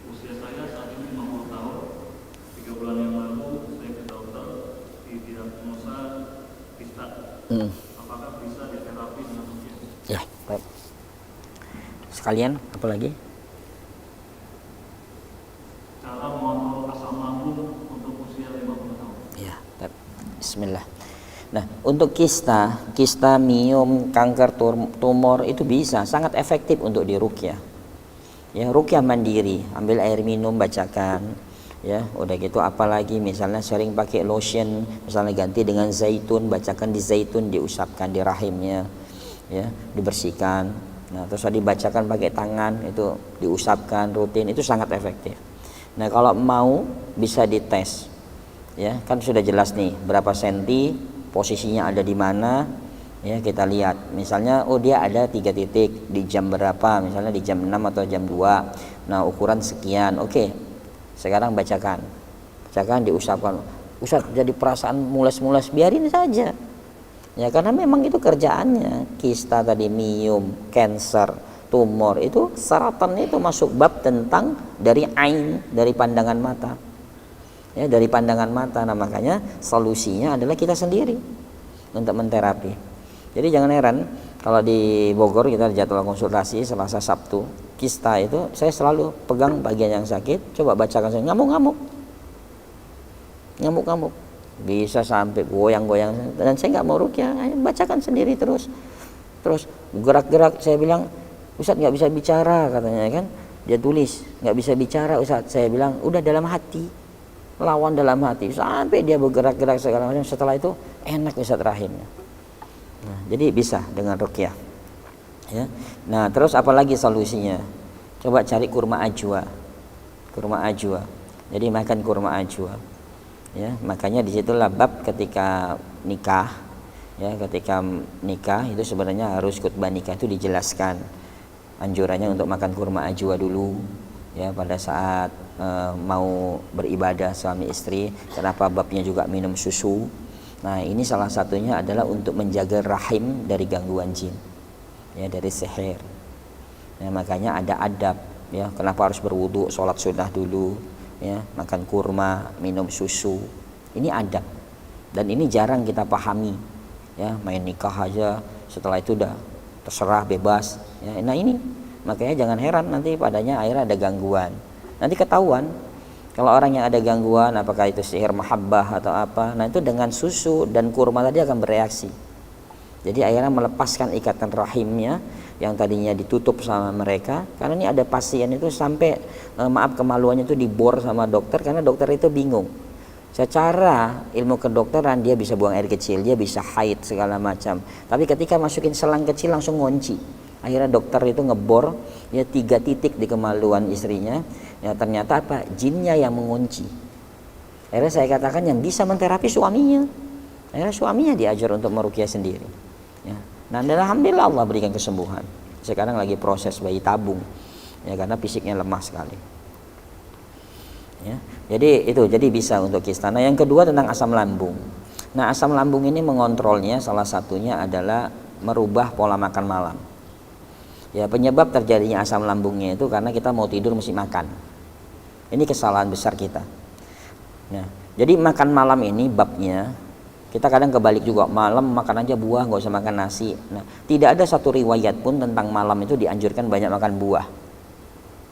Usia saya saat ini 50 tahun. 3 bulan yang lalu saya ke dokter didiagnosa kista. Apakah bisa diterapi dengan rukyah? Ya, baik. Sekalian apa lagi? Cara mengontrol asam lambung untuk usia 50 tahun. Ya, baik. Bismillah. Nah, untuk kista, miom, kanker, tumor itu bisa sangat efektif untuk dirukyah. Ya, rukyah mandiri, ambil air minum, bacakan. Ya, udah gitu apalagi misalnya sering pakai lotion, misalnya ganti dengan zaitun, bacakan di zaitun, diusapkan di rahimnya. Ya, dibersihkan. Nah, terus dibacakan pakai tangan, itu diusapkan rutin, itu sangat efektif. Nah, kalau mau bisa dites. Ya, kan sudah jelas nih berapa senti, posisinya ada di mana. Ya, kita lihat misalnya dia ada 3 titik di jam berapa, misalnya di jam 6 atau jam 2. Nah, ukuran sekian. Oke, sekarang bacakan, diusapkan. Ustaz, jadi perasaan mules-mules, biarin saja. Ya, karena memang itu kerjaannya. Kista tadi, miom, cancer, tumor, itu saratan itu masuk bab tentang dari ain, dari pandangan mata. Ya, dari pandangan mata. Nah, makanya solusinya adalah kita sendiri untuk menterapi. Jadi jangan heran kalau di Bogor kita jadwal konsultasi Selasa Sabtu, kista itu saya selalu pegang bagian yang sakit, coba bacakan saya, ngamuk-ngamuk, bisa sampai goyang-goyang, dan saya nggak mau rukyah, bacakan sendiri terus gerak-gerak. Saya bilang, Ustaz nggak bisa bicara katanya kan, dia tulis nggak bisa bicara Ustaz. Saya bilang udah dalam hati, lawan dalam hati sampai dia bergerak-gerak segala macam. Setelah itu enak Ustaz rahimnya. Nah, jadi bisa dengan rukyah. Ya. Nah, terus apalagi solusinya? Coba cari kurma ajwa. Jadi makan kurma ajwa. Ya, makanya disitulah bab ketika nikah. Ya, ketika nikah itu sebenarnya harus khutbah nikah itu dijelaskan anjurannya untuk makan kurma ajwa dulu. Ya, pada saat mau beribadah suami istri. Kenapa babnya juga minum susu? Nah, ini salah satunya adalah untuk menjaga rahim dari gangguan jin, ya, dari sihir. Ya, makanya ada adab. Ya, kenapa harus berwudu, sholat sunnah dulu, ya, makan kurma, minum susu. Ini adab. Dan ini jarang kita pahami. Ya, main nikah aja, setelah itu udah terserah bebas. Ya, nah ini makanya jangan heran nanti padanya akhirnya ada gangguan. Nanti ketahuan kalau orang yang ada gangguan, apakah itu sihir mahabbah atau apa. Nah, itu dengan susu dan kurma tadi akan bereaksi. Jadi akhirnya melepaskan ikatan rahimnya yang tadinya ditutup sama mereka, karena ini ada pasien itu sampai kemaluannya itu dibor sama dokter karena dokter itu bingung. Secara ilmu kedokteran dia bisa buang air kecil, dia bisa haid segala macam, tapi ketika masukin selang kecil langsung ngunci. Akhirnya dokter itu ngebor ya 3 titik di kemaluan istrinya, ya ternyata apa, jinnya yang mengunci. Akhirnya saya katakan yang bisa menterapi suaminya. Akhirnya suaminya diajar untuk meruqyah sendiri, ya. Nah, dan alhamdulillah Allah berikan kesembuhan. Sekarang lagi proses bayi tabung, ya karena fisiknya lemah sekali. Ya, jadi bisa untuk kista. Nah, yang kedua tentang asam lambung. Nah, asam lambung ini mengontrolnya salah satunya adalah merubah pola makan malam. Ya, penyebab terjadinya asam lambungnya itu karena kita mau tidur mesti makan. Ini kesalahan besar kita. Nah, jadi makan malam ini babnya kita kadang kebalik juga, malam makan aja buah, nggak usah makan nasi. Nah, tidak ada satu riwayat pun tentang malam itu dianjurkan banyak makan buah.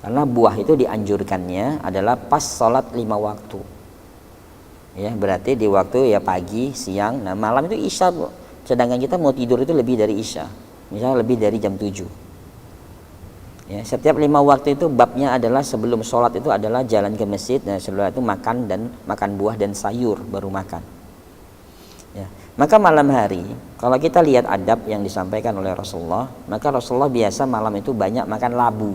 Karena buah itu dianjurkannya adalah pas sholat 5 waktu. Ya, berarti di waktu ya pagi, siang, nah malam itu isya. Sedangkan kita mau tidur itu lebih dari isya. Misalnya lebih dari jam 7. Ya, setiap 5 waktu itu babnya adalah sebelum sholat itu adalah jalan ke masjid, dan setelah itu makan buah dan sayur baru makan. Ya, maka malam hari kalau kita lihat adab yang disampaikan oleh Rasulullah, maka Rasulullah biasa malam itu banyak makan labu.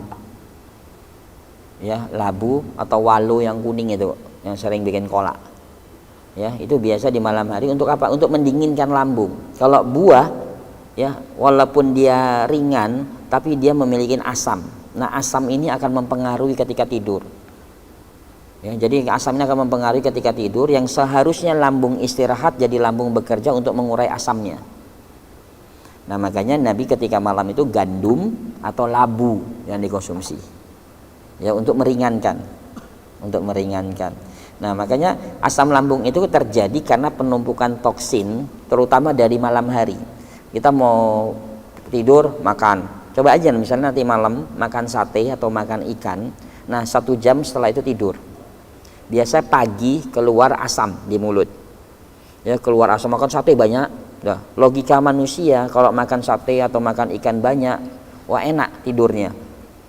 Ya, labu atau walo yang kuning itu yang sering bikin kolak. Ya, itu biasa di malam hari untuk apa? Untuk mendinginkan lambung. Kalau buah ya, walaupun dia ringan tapi dia memiliki asam. Nah, asam ini akan mempengaruhi ketika tidur. Ya, jadi asamnya akan mempengaruhi ketika tidur, yang seharusnya lambung istirahat jadi lambung bekerja untuk mengurai asamnya. Nah, makanya Nabi ketika malam itu gandum atau labu yang dikonsumsi. Ya, untuk meringankan. Nah, makanya asam lambung itu terjadi karena penumpukan toksin terutama dari malam hari. Kita mau tidur makan. Coba aja misalnya nanti malam makan sate atau makan ikan. Nah, 1 jam setelah itu tidur. Biasa pagi keluar asam di mulut. Ya, keluar asam, makan sate banyak. Nah, logika manusia kalau makan sate atau makan ikan banyak, wah enak tidurnya.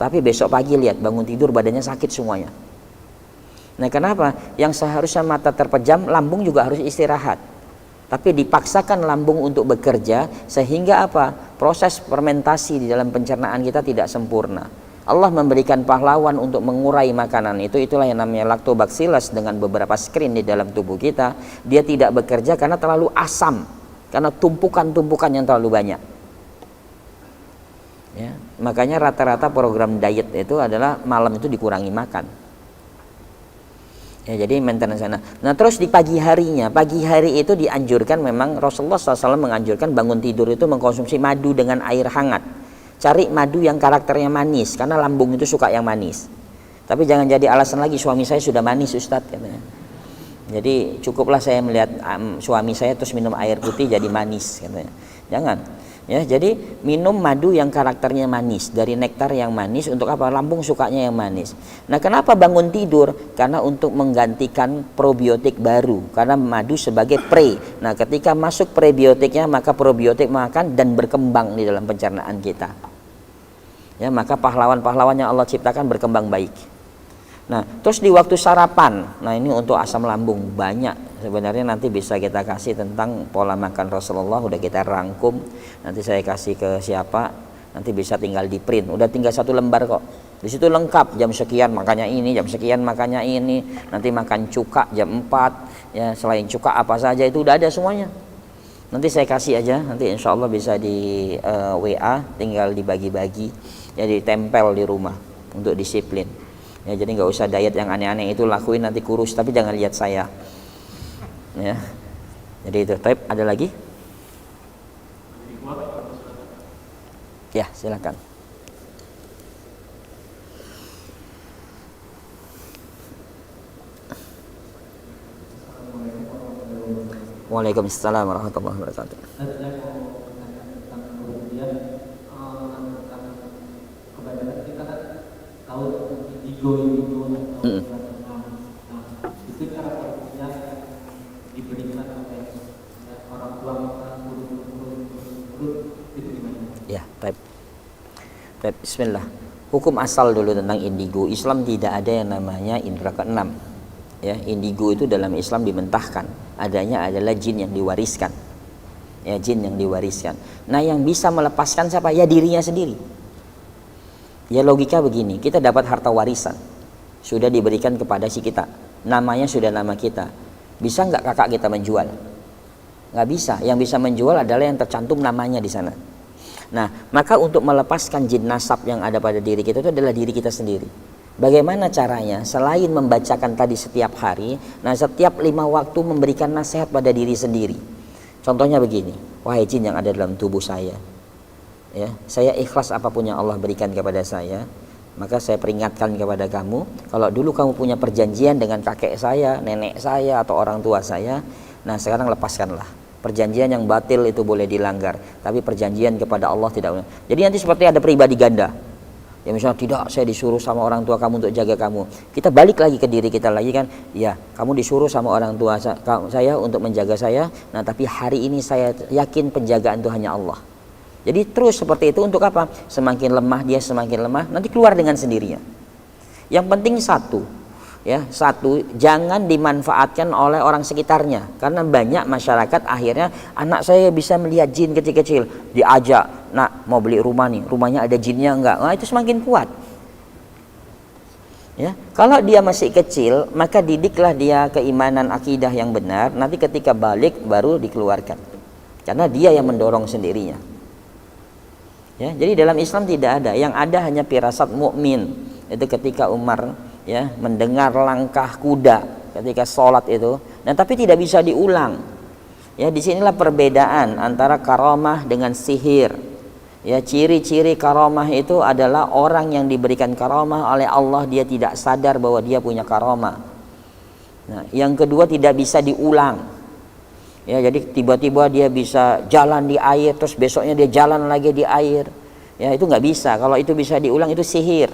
Tapi besok pagi lihat bangun tidur badannya sakit semuanya. Nah, kenapa? Yang seharusnya mata terpejam, lambung juga harus istirahat. Tapi dipaksakan lambung untuk bekerja sehingga apa? Proses fermentasi di dalam pencernaan kita tidak sempurna. Allah memberikan pahlawan untuk mengurai makanan itu, itulah yang namanya lactobacillus dengan beberapa skrin di dalam tubuh kita. Dia tidak bekerja karena terlalu asam, karena tumpukan-tumpukan yang terlalu banyak. Ya, makanya rata-rata program diet itu adalah malam itu dikurangi makan. Ya, jadi maintenance. Nah, terus di pagi hari itu dianjurkan, memang Rasulullah SAW menganjurkan bangun tidur itu mengkonsumsi madu dengan air hangat. Cari madu yang karakternya manis, karena lambung itu suka yang manis. Tapi jangan jadi alasan lagi, suami saya sudah manis Ustadz, katanya. Jadi cukuplah saya melihat suami saya terus minum air putih jadi manis, katanya. Jangan. Ya, jadi minum madu yang karakternya manis, dari nektar yang manis. Untuk apa? Lambung sukanya yang manis. Nah, kenapa bangun tidur? Karena untuk menggantikan probiotik baru, karena madu sebagai pre. Nah, ketika masuk prebiotiknya, maka probiotik makan dan berkembang di dalam pencernaan kita. Ya, maka pahlawan-pahlawan yang Allah ciptakan berkembang baik. Nah, terus di waktu sarapan, nah ini untuk asam lambung banyak sebenarnya, nanti bisa kita kasih tentang pola makan Rasulullah, udah kita rangkum, nanti saya kasih ke siapa, nanti bisa tinggal di print, udah tinggal 1 lembar kok, di situ lengkap, jam sekian makannya ini, jam sekian makannya ini, nanti makan cuka jam 4, ya selain cuka apa saja itu udah ada semuanya, nanti saya kasih aja, nanti insya Allah bisa di WA, tinggal dibagi-bagi, ya ditempel di rumah untuk disiplin. Ya, jadi nggak usah diet yang aneh-aneh itu lakuin, nanti kurus, tapi jangan lihat saya. Ya, jadi itu. Taip, ada lagi? Ya, silakan. Waalaikumsalam warahmatullahi wabarakatuh. Kebanyakan kita kan tahu itu cara kerja diberikan oleh orang tua, guru itu gimana? Ya, baik. Bismillah. Hukum asal dulu tentang indigo. Islam tidak ada yang namanya indera keenam. Ya, indigo itu dalam Islam dimentahkan. Adanya adalah jin yang diwariskan. Ya, jin yang diwariskan. Nah, yang bisa melepaskan siapa? Ya dirinya sendiri. Ya logika begini, kita dapat harta warisan. Sudah diberikan kepada si kita. Namanya sudah nama kita. Bisa nggak kakak kita menjual? Nggak bisa. Yang bisa menjual adalah yang tercantum namanya di sana. Nah, maka untuk melepaskan jin nasab yang ada pada diri kita itu adalah diri kita sendiri. Bagaimana caranya? Selain membacakan tadi setiap hari, nah setiap 5 waktu memberikan nasihat pada diri sendiri. Contohnya begini, wahai jin yang ada dalam tubuh saya, ya, saya ikhlas apapun yang Allah berikan kepada saya, maka saya peringatkan kepada kamu, kalau dulu kamu punya perjanjian dengan kakek saya, nenek saya, atau orang tua saya, nah sekarang lepaskanlah. Perjanjian yang batil itu boleh dilanggar, tapi perjanjian kepada Allah tidak boleh. Jadi nanti seperti ada pribadi ganda. Ya misalnya tidak, saya disuruh sama orang tua kamu untuk jaga kamu. Kita balik lagi ke diri kita lagi kan. Ya, kamu disuruh sama orang tua saya untuk menjaga saya. Nah, tapi hari ini saya yakin penjagaan itu hanya Allah. Jadi terus seperti itu untuk apa? Semakin lemah dia semakin lemah, nanti keluar dengan sendirinya. Yang penting satu, ya, jangan dimanfaatkan oleh orang sekitarnya, karena banyak masyarakat akhirnya anak saya bisa melihat jin kecil-kecil, diajak, nak mau beli rumah nih, rumahnya ada jinnya enggak? Nah itu semakin kuat. Ya, kalau dia masih kecil, maka didiklah dia keimanan akidah yang benar. Nanti ketika balik baru dikeluarkan, karena dia yang mendorong sendirinya. Ya, jadi dalam Islam tidak ada, yang ada hanya firasat mukmin. Itu ketika Umar ya mendengar langkah kuda ketika sholat itu, nah tapi tidak bisa diulang. Ya, disinilah perbedaan antara karamah dengan sihir. Ya, ciri-ciri karamah itu adalah orang yang diberikan karamah oleh Allah, dia tidak sadar bahwa dia punya karamah. Nah, yang kedua tidak bisa diulang. Ya, jadi tiba-tiba dia bisa jalan di air, terus besoknya dia jalan lagi di air. Ya, itu nggak bisa. Kalau itu bisa diulang itu sihir.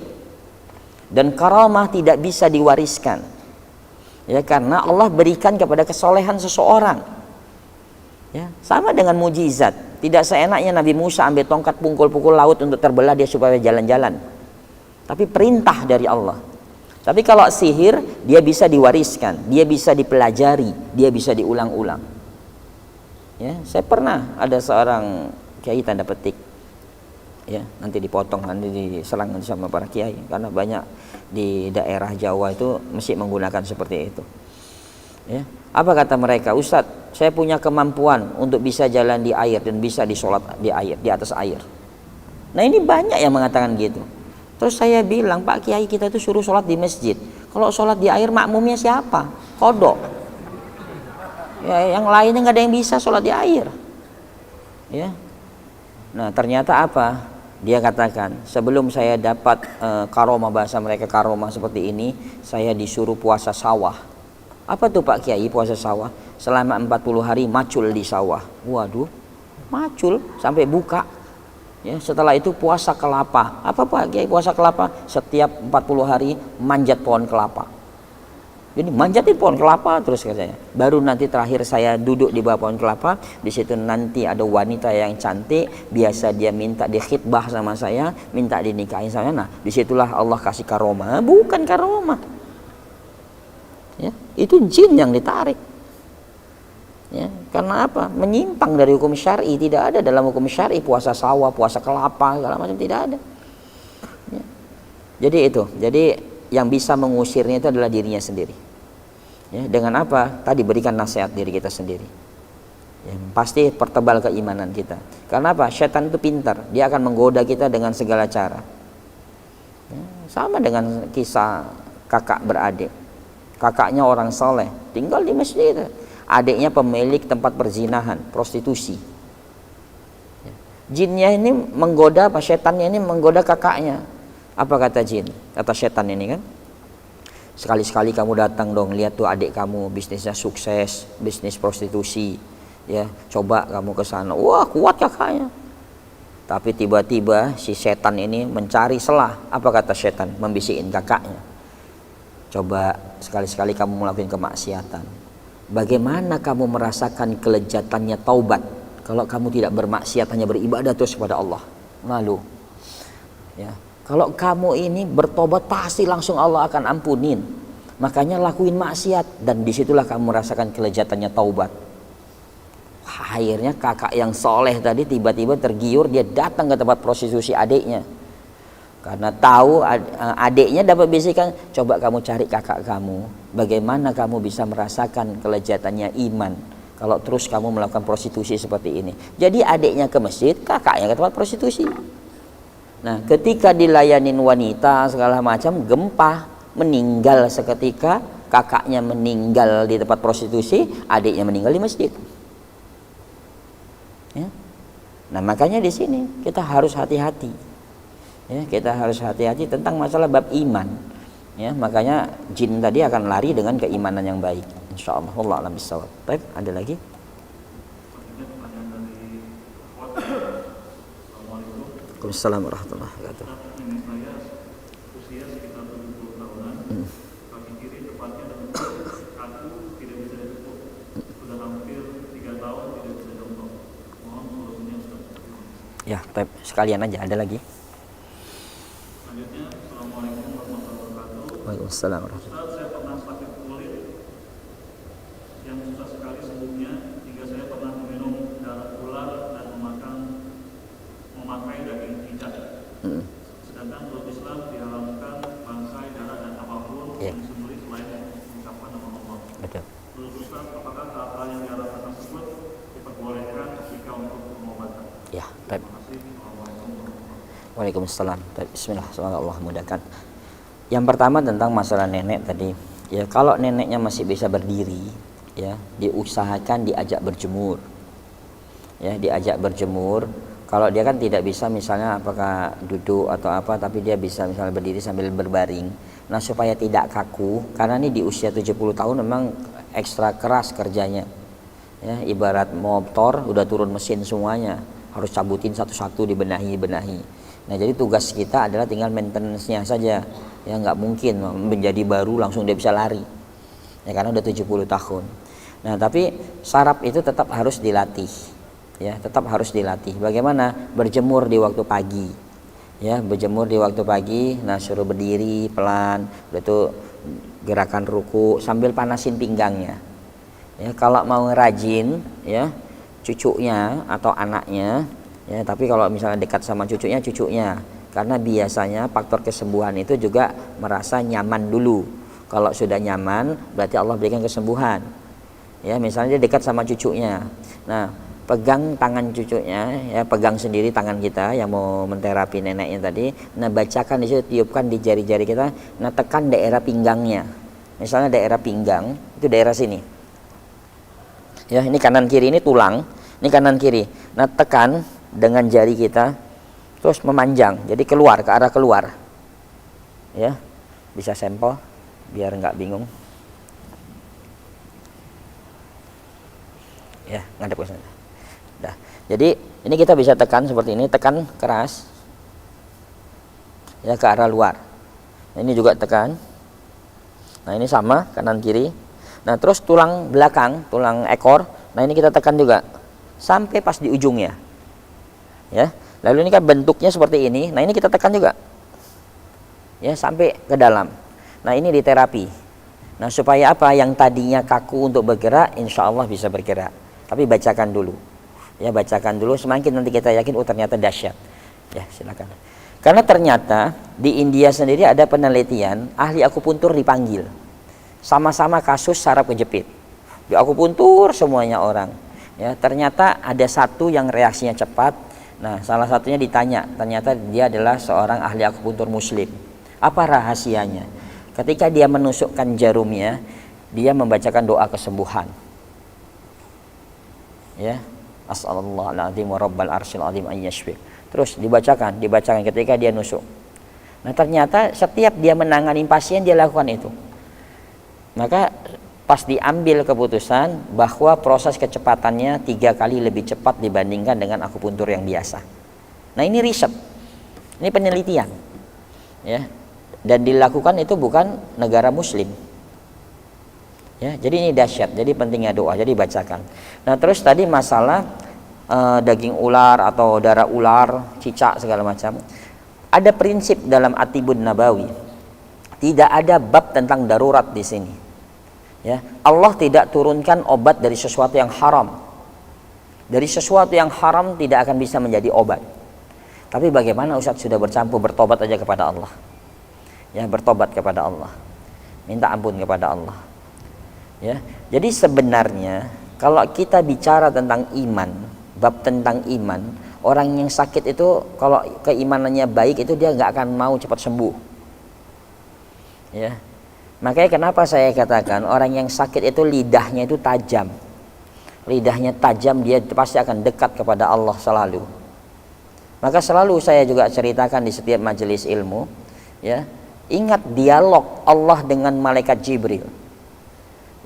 Dan karamah tidak bisa diwariskan. Ya, karena Allah berikan kepada kesolehan seseorang. Ya, sama dengan mujizat. Tidak seenaknya Nabi Musa ambil tongkat pukul-pukul laut untuk terbelah dia supaya jalan-jalan. Tapi perintah dari Allah. Tapi kalau sihir dia bisa diwariskan, dia bisa dipelajari, dia bisa diulang-ulang. Ya, saya pernah ada seorang kiai tanda petik, ya nanti dipotong, nanti diserang sama para kiai, karena banyak di daerah Jawa itu mesti menggunakan seperti itu. Ya, apa kata mereka? Ustadz, saya punya kemampuan untuk bisa jalan di air dan bisa disolat di air, di atas air. Nah ini banyak yang mengatakan gitu. Terus saya bilang, Pak Kiai, kita itu suruh sholat di masjid. Kalau sholat di air makmumnya siapa? Kodok. Ya, yang lainnya nggak ada yang bisa sholat di air. Ya. Nah ternyata apa? Dia katakan, sebelum saya dapat karomah, bahasa mereka karomah seperti ini, saya disuruh puasa sawah. Apa tuh Pak Kiai puasa sawah? Selama 40 hari macul di sawah. Waduh, macul sampai buka. Ya, setelah itu puasa kelapa. Apa Pak Kiai puasa kelapa? Setiap 40 hari manjat pohon kelapa. Jadi manjatin pohon kelapa terus katanya. Baru nanti terakhir saya duduk di bawah pohon kelapa. Di situ nanti ada wanita yang cantik. Biasa dia minta dikhitbah sama saya, minta dinikahin sama saya. Nah, disitulah Allah kasih karomah. Bukan karomah. Ya, itu jin yang ditarik. Ya, karena apa? Menyimpang dari hukum syar'i. Tidak ada dalam hukum syar'i puasa sawah, puasa kelapa, segala macam tidak ada. Ya. Jadi itu. Jadi yang bisa mengusirnya itu adalah dirinya sendiri. Ya, dengan apa? Tadi berikan nasihat diri kita sendiri. Ya, pasti pertebal keimanan kita. Karena apa? Setan itu pintar. Dia akan menggoda kita dengan segala cara. Ya, sama dengan kisah kakak beradik. Kakaknya orang soleh, tinggal di masjid. Adiknya pemilik tempat perzinahan, prostitusi. Ya. Jinnya ini menggoda, apa setannya ini menggoda kakaknya. Apa kata jin? Kata setan ini kan, sekali-sekali kamu datang dong, lihat tuh adik kamu bisnisnya sukses, bisnis prostitusi, ya coba kamu ke sana. Wah kuat kakaknya. Tapi tiba-tiba si setan ini mencari celah. Apa kata setan? Membisikin kakaknya, coba sekali-sekali kamu melakukan kemaksiatan. Bagaimana kamu merasakan kelezatannya taubat kalau kamu tidak bermaksiat, hanya beribadah terus kepada Allah? Lalu Ya, kalau kamu ini bertobat pasti langsung Allah akan ampunin. Makanya lakuin maksiat dan disitulah kamu merasakan kelezatannya taubat. Akhirnya kakak yang soleh tadi tiba-tiba tergiur, dia datang ke tempat prostitusi adiknya. Karena tahu adiknya dapat bisikan, coba kamu cari kakak kamu, bagaimana kamu bisa merasakan kelezatannya iman kalau terus kamu melakukan prostitusi seperti ini. Jadi adiknya ke masjid, kakaknya ke tempat prostitusi. Nah, ketika dilayanin wanita segala macam, gempa, meninggal seketika, kakaknya meninggal di tempat prostitusi, adiknya meninggal di masjid. Ya. Nah, makanya di sini kita harus hati-hati. Ya, kita harus hati-hati tentang masalah bab iman. Ya, makanya jin tadi akan lari dengan keimanan yang baik. Insyaallah, wallahu a'lam bishawab. Baik, ada lagi? Waalaikumsalam warahmatullahi wabarakatuh. Ini saya usia sekitar 70 tahunan, kaki kiri tepatnya dan kaki tidak bisa ditekuk. Sudah hampir 3 tahun tidak bisa jongkok. Mohon solusinya Ustaz. Ya, baik, sekalian aja, ada lagi? Selanjutnya, Assalamualaikum warahmatullahi wabarakatuh. Waalaikumsalam warahmatullahi Ustaz, saya pernah sakit kulit yang susah sekali sembuhnya hingga saya pernah meminum darah ular dan memakai daging cicak. Sedangkan menurut Islam diharamkan bangkai, darah dan apapun yang disembelih selain mengucapkan nama Allah. Betul. Menurut Ustaz, apakah hal-hal yang diharamkan tersebut diperbolehkan jika untuk pengobatan? Ya, baik. Terima kasih. Assalamualaikum warahmatullahi wabarakatuh. Waalaikumsalam. Bismillah, semoga Allah mudahkan. Yang pertama tentang masalah nenek tadi. Ya, kalau neneknya masih bisa berdiri, ya, diusahakan diajak berjemur. Ya, diajak berjemur. Kalau dia kan tidak bisa, misalnya apakah duduk atau apa, tapi dia bisa misalnya berdiri sambil berbaring. Nah, supaya tidak kaku, karena ini di usia 70 tahun memang ekstra keras kerjanya. Ya, ibarat motor udah turun mesin semuanya, harus cabutin satu-satu, dibenahi. Nah, jadi tugas kita adalah tinggal maintenance-nya saja. Ya, nggak mungkin menjadi baru langsung dia bisa lari. Ya, karena udah 70 tahun. Nah, tapi saraf itu tetap harus dilatih. Ya, tetap harus dilatih. Bagaimana? Berjemur di waktu pagi. Ya, berjemur di waktu pagi. Nah, suruh berdiri pelan, udah itu gerakan ruku sambil panasin pinggangnya. Ya, kalau mau rajin, ya, cucunya atau anaknya, ya, tapi kalau misalnya dekat sama cucunya, karena biasanya faktor kesembuhan itu juga merasa nyaman dulu. Kalau sudah nyaman, berarti Allah berikan kesembuhan. Ya, misalnya dia dekat sama cucunya. Nah, pegang tangan cucunya, ya, pegang sendiri tangan kita yang mau menterapi neneknya tadi. Nah, bacakan di situ, tiupkan di jari-jari kita. Nah, tekan daerah pinggangnya. Misalnya daerah pinggang, itu daerah sini. Ya, ini kanan kiri, ini tulang, ini kanan kiri. Nah, tekan dengan jari kita, terus memanjang, jadi keluar, ke arah keluar. Ya, bisa sampel biar nggak bingung. Ya, ngadep ke sana. Nah, jadi ini kita bisa tekan seperti ini, tekan keras, ya, ke arah luar. Nah, ini juga tekan. Nah, ini sama kanan kiri. Nah, terus tulang belakang, tulang ekor. Nah, ini kita tekan juga sampai pas di ujungnya. Ya, lalu ini kan bentuknya seperti ini. Nah, ini kita tekan juga. Ya, sampai ke dalam. Nah, ini di terapi. Nah, supaya apa? Yang tadinya kaku untuk bergerak, insya Allah bisa bergerak. Tapi bacakan dulu. Ya, bacakan dulu, semakin nanti kita yakin ternyata dahsyat. Ya, silakan. Karena ternyata di India sendiri ada penelitian, ahli akupuntur dipanggil. Sama-sama kasus saraf kejepit. Di akupuntur semuanya orang. Ya, ternyata ada satu yang reaksinya cepat. Nah, salah satunya ditanya, ternyata dia adalah seorang ahli akupuntur muslim. Apa rahasianya? Ketika dia menusukkan jarumnya, dia membacakan doa kesembuhan. Ya, As'alallahal-azim wa rabbal arsyil azim an yashfi. Terus dibacakan ketika dia nusuk. Nah, ternyata setiap dia menangani pasien dia lakukan itu. Maka pas diambil keputusan bahwa proses kecepatannya 3 kali lebih cepat dibandingkan dengan akupuntur yang biasa. Nah, ini riset. Ini penelitian. Ya. Dan dilakukan itu bukan negara muslim. Ya, jadi ini dahsyat. Jadi pentingnya doa. Jadi bacakan. Nah, terus tadi masalah daging ular atau darah ular, cicak segala macam. Ada prinsip dalam Atibun Nabawi, tidak ada bab tentang darurat di sini. Ya, Allah tidak turunkan obat dari sesuatu yang haram. Dari sesuatu yang haram tidak akan bisa menjadi obat. Tapi bagaimana Ustaz sudah bercampur, bertobat aja kepada Allah. Ya, bertobat kepada Allah. Minta ampun kepada Allah. Ya, jadi sebenarnya kalau kita bicara tentang iman, bab tentang iman, orang yang sakit itu kalau keimanannya baik itu dia nggak akan mau cepat sembuh. Ya, makanya kenapa saya katakan orang yang sakit itu lidahnya itu tajam. Lidahnya tajam, dia pasti akan dekat kepada Allah selalu. Maka selalu saya juga ceritakan di setiap majelis ilmu, ya, ingat dialog Allah dengan malaikat Jibril.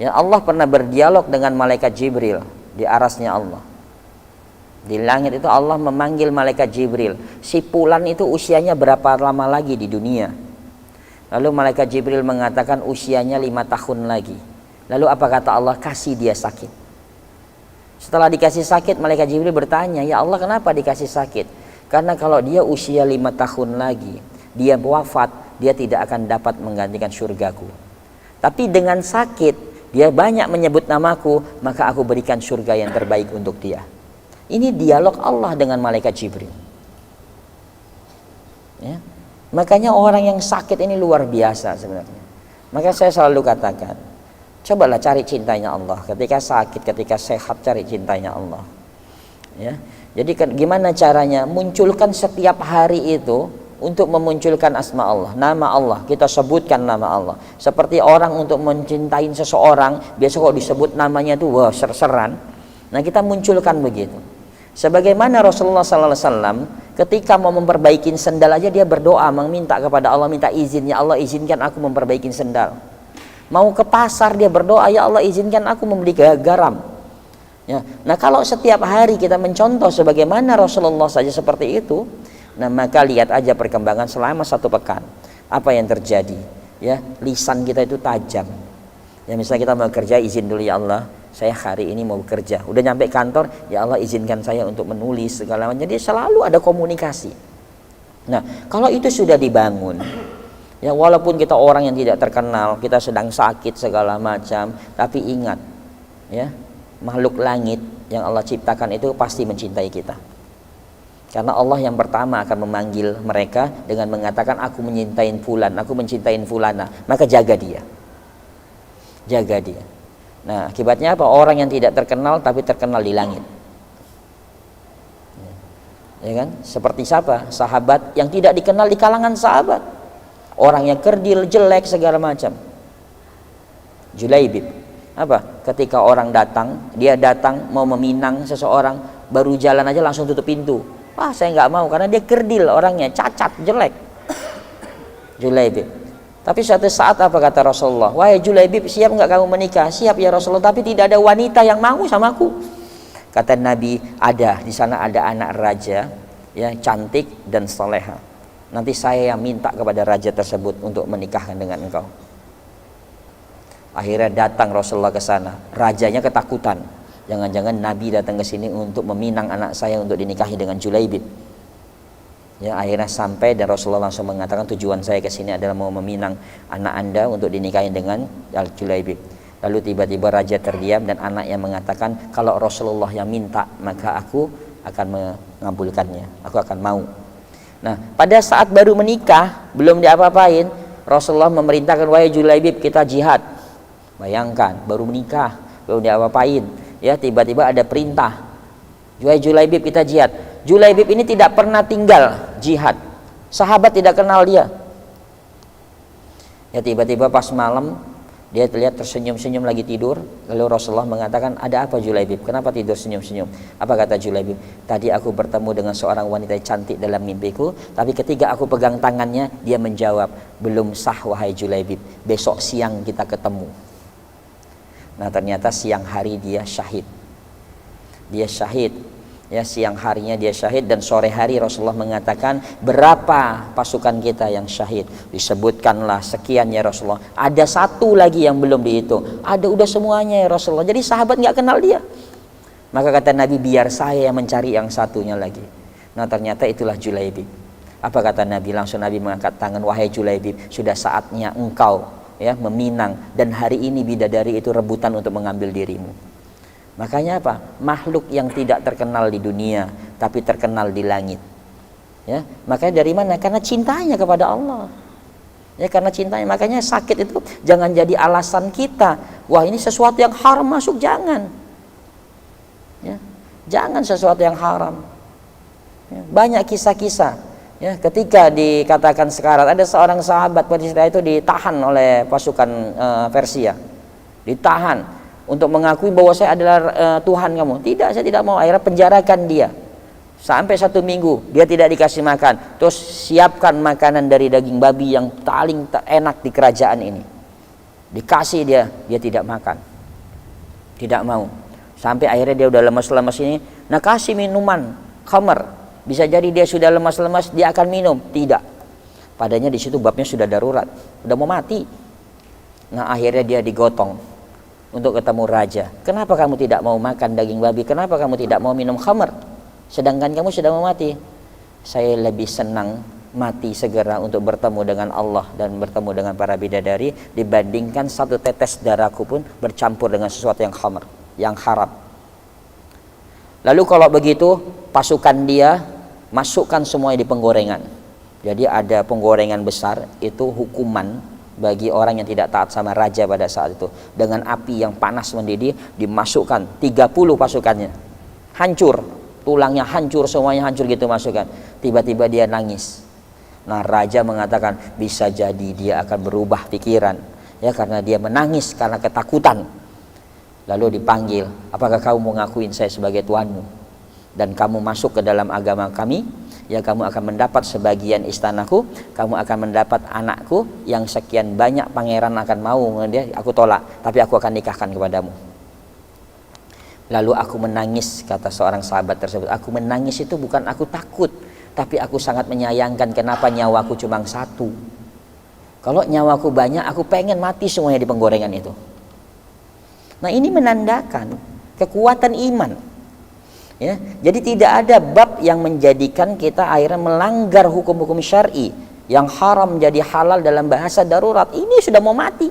Ya, Allah pernah berdialog dengan malaikat Jibril di arasnya Allah. Di langit itu Allah memanggil malaikat Jibril. Si Fulan itu usianya berapa lama lagi di dunia? Lalu malaikat Jibril mengatakan usianya 5 tahun lagi. Lalu apa kata Allah? Kasih dia sakit. Setelah dikasih sakit, malaikat Jibril bertanya, ya Allah kenapa dikasih sakit? Karena kalau dia usia 5 tahun lagi, dia wafat, dia tidak akan dapat menggantikan surgaku. Tapi dengan sakit, dia banyak menyebut namaku, maka aku berikan surga yang terbaik untuk dia. Ini dialog Allah dengan malaikat Jibril. Ya. Makanya orang yang sakit ini luar biasa sebenarnya. Maka saya selalu katakan, cobalah cari cintanya Allah. Ketika sakit, ketika sehat, cari cintanya Allah. Ya. Jadi gimana caranya? Munculkan setiap hari itu untuk memunculkan asma Allah, nama Allah. Kita sebutkan nama Allah. Seperti orang untuk mencintai seseorang, biasa kalau disebut namanya tuh wah ser-seran. Nah, kita munculkan begitu. Sebagaimana Rasulullah SAW ketika mau memperbaiki sendal aja dia berdoa, meminta kepada Allah, minta izinnya, Allah izinkan aku memperbaiki sendal. Mau ke pasar dia berdoa, ya Allah izinkan aku membeli garam. Ya. Nah, kalau setiap hari kita mencontoh sebagaimana Rasulullah saja seperti itu, nah maka lihat aja perkembangan selama 1 pekan. Apa yang terjadi? Ya, lisan kita itu tajam. Ya, misalnya kita mau kerja, izin dulu ya Allah, saya hari ini mau bekerja. Udah nyampe kantor, ya Allah izinkan saya untuk menulis segala macam. Jadi selalu ada komunikasi. Nah, kalau itu sudah dibangun, ya walaupun kita orang yang tidak terkenal, kita sedang sakit segala macam, tapi ingat, ya makhluk langit yang Allah ciptakan itu pasti mencintai kita. Karena Allah yang pertama akan memanggil mereka dengan mengatakan aku menyintai fulan, aku mencintai fulana, maka jaga dia. Jaga dia. Nah, akibatnya apa? Orang yang tidak terkenal tapi terkenal di langit. Ya kan? Seperti siapa? Sahabat yang tidak dikenal di kalangan sahabat. Orang yang kerdil, jelek segala macam. Julaibib. Apa? Ketika orang datang, dia datang mau meminang seseorang, baru jalan aja langsung tutup pintu. Wah, saya nggak mau karena dia kerdil orangnya, cacat, jelek. Julaibib. Tapi suatu saat apa kata Rasulullah? Wahai Julaibib, siap nggak kamu menikah? Siap ya Rasulullah, tapi tidak ada wanita yang mau sama aku. Kata Nabi, ada di sana ada anak raja, ya cantik dan soleha. Nanti saya yang minta kepada raja tersebut untuk menikahkan dengan engkau. Akhirnya datang Rasulullah ke sana. Rajanya ketakutan. Jangan-jangan Nabi datang ke sini untuk meminang anak saya untuk dinikahi dengan Julaibib. Ya, akhirnya sampai dan Rasulullah langsung mengatakan tujuan saya ke sini adalah mau meminang anak Anda untuk dinikahi dengan Julaibib. Lalu tiba-tiba raja terdiam dan anaknya mengatakan kalau Rasulullah yang minta maka aku akan mengabulkannya, aku akan mau. Nah, pada saat baru menikah, belum diapa-apain, Rasulullah memerintahkan wahai Julaibib kita jihad. Bayangkan, baru menikah, belum diapa-apain, ya tiba-tiba ada perintah. Wahai Julaibib kita jihad. Julaibib ini tidak pernah tinggal jihad. Sahabat tidak kenal dia. Ya tiba-tiba pas malam dia terlihat tersenyum-senyum lagi tidur. Lalu Rasulullah mengatakan, ada apa Julaibib? Kenapa tidur senyum-senyum? Apa kata Julaibib? Tadi aku bertemu dengan seorang wanita cantik dalam mimpiku, tapi ketika aku pegang tangannya, dia menjawab, belum sah wahai Julaibib, besok siang kita ketemu. Nah ternyata siang hari dia syahid. Dia syahid. Ya, siang harinya dia syahid dan sore hari Rasulullah mengatakan berapa pasukan kita yang syahid. Disebutkanlah sekian ya Rasulullah. Ada satu lagi yang belum dihitung. Ada udah semuanya ya Rasulullah. Jadi sahabat nggak kenal dia. Maka kata Nabi biar saya yang mencari yang satunya lagi. Nah ternyata itulah Julaibib. Apa kata Nabi? Langsung Nabi mengangkat tangan, wahai Julaibib, sudah saatnya engkau ya meminang, dan hari ini bidadari itu rebutan untuk mengambil dirimu. Makanya apa? Makhluk yang tidak terkenal di dunia tapi terkenal di langit. Ya, makanya dari mana? Karena cintanya kepada Allah. Ya, karena cintanya. Makanya sakit itu jangan jadi alasan kita, wah ini sesuatu yang haram masuk, jangan. Ya, jangan sesuatu yang haram. Ya, banyak kisah-kisah. Ya, ketika dikatakan sekarat, ada seorang sahabat pada saat itu ditahan oleh pasukan Persia. Ditahan untuk mengakui bahwa saya adalah Tuhan kamu. Tidak, saya tidak mau. Akhirnya penjarakan dia sampai 1 minggu, dia tidak dikasih makan. Terus siapkan makanan dari daging babi yang paling enak di kerajaan ini, dikasih dia tidak makan, tidak mau. Sampai akhirnya dia udah lemas-lemas ini, nah kasih minuman khamar, bisa jadi dia sudah lemas-lemas, dia akan minum. Tidak, padanya di situ babnya sudah darurat, udah mau mati. Nah akhirnya dia digotong untuk ketemu raja. Kenapa kamu tidak mau makan daging babi? Kenapa kamu tidak mau minum khamar? Sedangkan kamu sudah mau mati. Saya lebih senang mati segera untuk bertemu dengan Allah dan bertemu dengan para bidadari dibandingkan 1 tetes darahku pun bercampur dengan sesuatu yang khamar, yang haram. Lalu kalau begitu, pasukan dia masukkan semuanya di penggorengan. Jadi ada penggorengan besar, itu hukuman bagi orang yang tidak taat sama raja pada saat itu. Dengan api yang panas mendidih, dimasukkan 30 pasukannya. Hancur, tulangnya hancur, semuanya hancur gitu masukkan. Tiba-tiba dia nangis. Nah raja mengatakan bisa jadi dia akan berubah pikiran, ya, karena dia menangis karena ketakutan. Lalu dipanggil, apakah kamu mau ngakuin saya sebagai tuanmu dan kamu masuk ke dalam agama kami? Ya, kamu akan mendapat sebagian istanaku, kamu akan mendapat anakku yang sekian banyak pangeran akan mau. Dia, aku tolak, tapi aku akan nikahkan kepadamu. Lalu aku menangis, kata seorang sahabat tersebut. Aku menangis itu bukan aku takut, tapi aku sangat menyayangkan kenapa nyawaku cuma 1. Kalau nyawaku banyak, aku pengen mati semuanya di penggorengan itu. Nah ini menandakan kekuatan iman. Ya, jadi tidak ada bab yang menjadikan kita akhirnya melanggar hukum-hukum syar'i, yang haram menjadi halal dalam bahasa darurat. Ini sudah mau mati.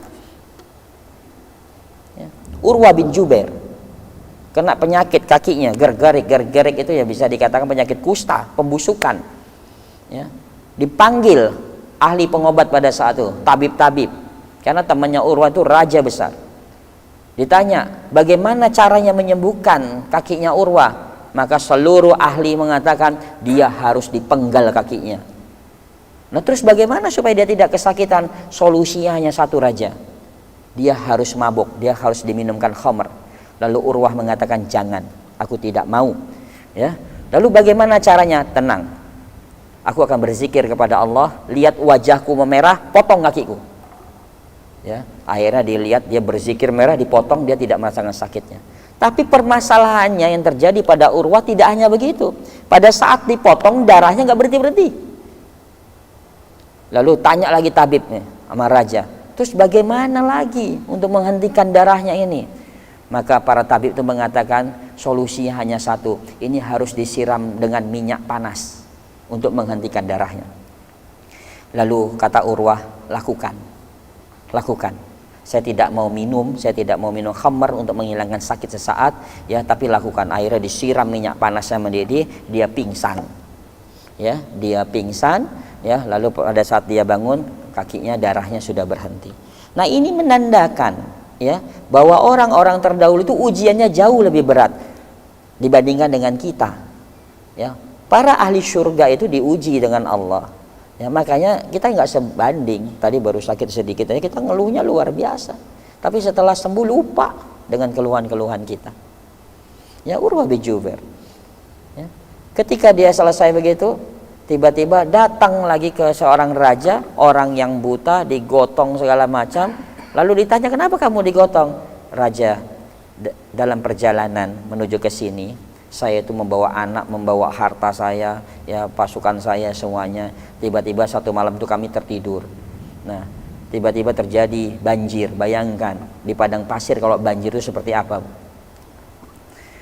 Ya. Urwah bin Jubair kena penyakit kakinya, gergerik itu ya bisa dikatakan penyakit kusta, pembusukan. Ya. Dipanggil ahli pengobat pada saat itu, tabib-tabib, karena temannya Urwah itu raja besar. Ditanya bagaimana caranya menyembuhkan kakinya Urwah, maka seluruh ahli mengatakan dia harus dipenggal kakinya. Nah terus bagaimana supaya dia tidak kesakitan? Solusinya hanya 1 raja, dia harus mabuk, dia harus diminumkan khamr. Lalu Urwah mengatakan jangan, aku tidak mau. Ya. Lalu bagaimana caranya? Tenang, aku akan berzikir kepada Allah, lihat wajahku memerah, potong kakiku. Ya, akhirnya dilihat dia berzikir merah, dipotong, dia tidak merasakan sakitnya. Tapi permasalahannya yang terjadi pada Urwah tidak hanya begitu. Pada saat dipotong darahnya nggak berhenti-berhenti. Lalu tanya lagi tabibnya sama raja, terus bagaimana lagi untuk menghentikan darahnya ini? Maka para tabib itu mengatakan solusinya hanya 1, ini harus disiram dengan minyak panas untuk menghentikan darahnya. Lalu kata Urwah, lakukan. Saya tidak mau minum khamr untuk menghilangkan sakit sesaat, ya, tapi lakukan. Akhirnya disiram minyak panasnya mendidih, dia pingsan. Ya, dia pingsan, ya, lalu pada saat dia bangun, kakinya darahnya sudah berhenti. Nah, ini menandakan, ya, bahwa orang-orang terdahulu itu ujiannya jauh lebih berat dibandingkan dengan kita. Ya, para ahli surga itu diuji dengan Allah. Ya, makanya kita nggak sebanding. Tadi baru sakit sedikit aja kita ngeluhnya luar biasa, tapi setelah sembuh lupa dengan keluhan-keluhan kita. Ya, Urwah bin Jubair, ya, ketika dia selesai begitu, tiba-tiba datang lagi ke seorang raja, orang yang buta, digotong segala macam. Lalu ditanya, kenapa kamu digotong? Raja, dalam perjalanan menuju ke sini saya itu membawa anak, membawa harta saya, ya, pasukan saya semuanya. Tiba-tiba satu malam itu kami tertidur. Nah, tiba-tiba terjadi banjir. Bayangkan di padang pasir kalau banjir itu seperti apa.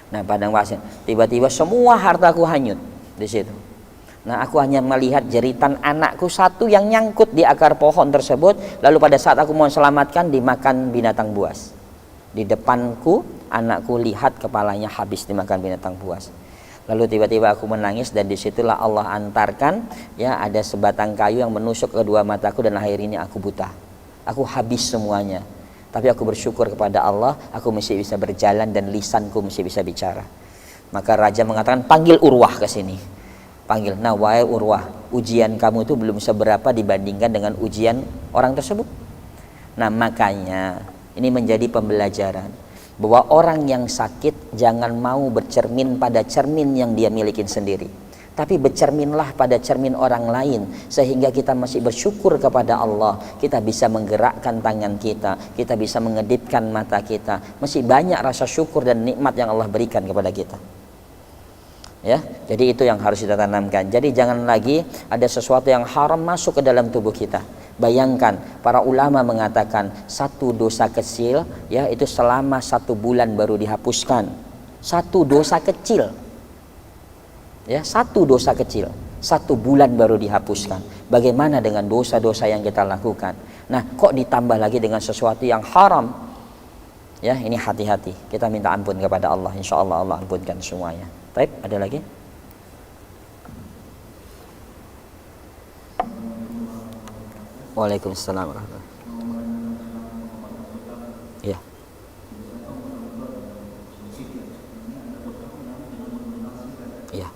Nah, padang pasir. Tiba-tiba semua hartaku hanyut di situ. Nah, aku hanya melihat jeritan anakku satu yang nyangkut di akar pohon tersebut, lalu pada saat aku mau selamatkan dimakan binatang buas. Di depanku, anakku lihat kepalanya habis dimakan binatang buas. Lalu tiba-tiba aku menangis, dan disitulah Allah antarkan, ya, ada sebatang kayu yang menusuk kedua mataku dan akhirnya aku buta. Aku habis semuanya. Tapi aku bersyukur kepada Allah, aku masih bisa berjalan dan lisanku masih bisa bicara. Maka raja mengatakan, panggil Urwah ke sini. Panggil, nah wahai Urwah, ujian kamu itu belum seberapa dibandingkan dengan ujian orang tersebut. Nah, makanya ini menjadi pembelajaran bahwa orang yang sakit jangan mau bercermin pada cermin yang dia milikin sendiri, tapi bercerminlah pada cermin orang lain, sehingga kita masih bersyukur kepada Allah. Kita bisa menggerakkan tangan kita, kita bisa mengedipkan mata kita, masih banyak rasa syukur dan nikmat yang Allah berikan kepada kita. Ya, jadi itu yang harus kita tanamkan. Jadi jangan lagi ada sesuatu yang haram masuk ke dalam tubuh kita. Bayangkan, para ulama mengatakan satu dosa kecil, ya, itu selama 1 bulan baru dihapuskan. Satu dosa kecil, ya, satu dosa kecil 1 bulan baru dihapuskan. Bagaimana dengan dosa-dosa yang kita lakukan? Nah, kok ditambah lagi dengan sesuatu yang haram? Ya, ini hati-hati. Kita minta ampun kepada Allah. Insya Allah Allah ampunkan semuanya. Baik, ada lagi? Waalaikumsalam warahmatullahi wabarakatuh. Ya. Ya.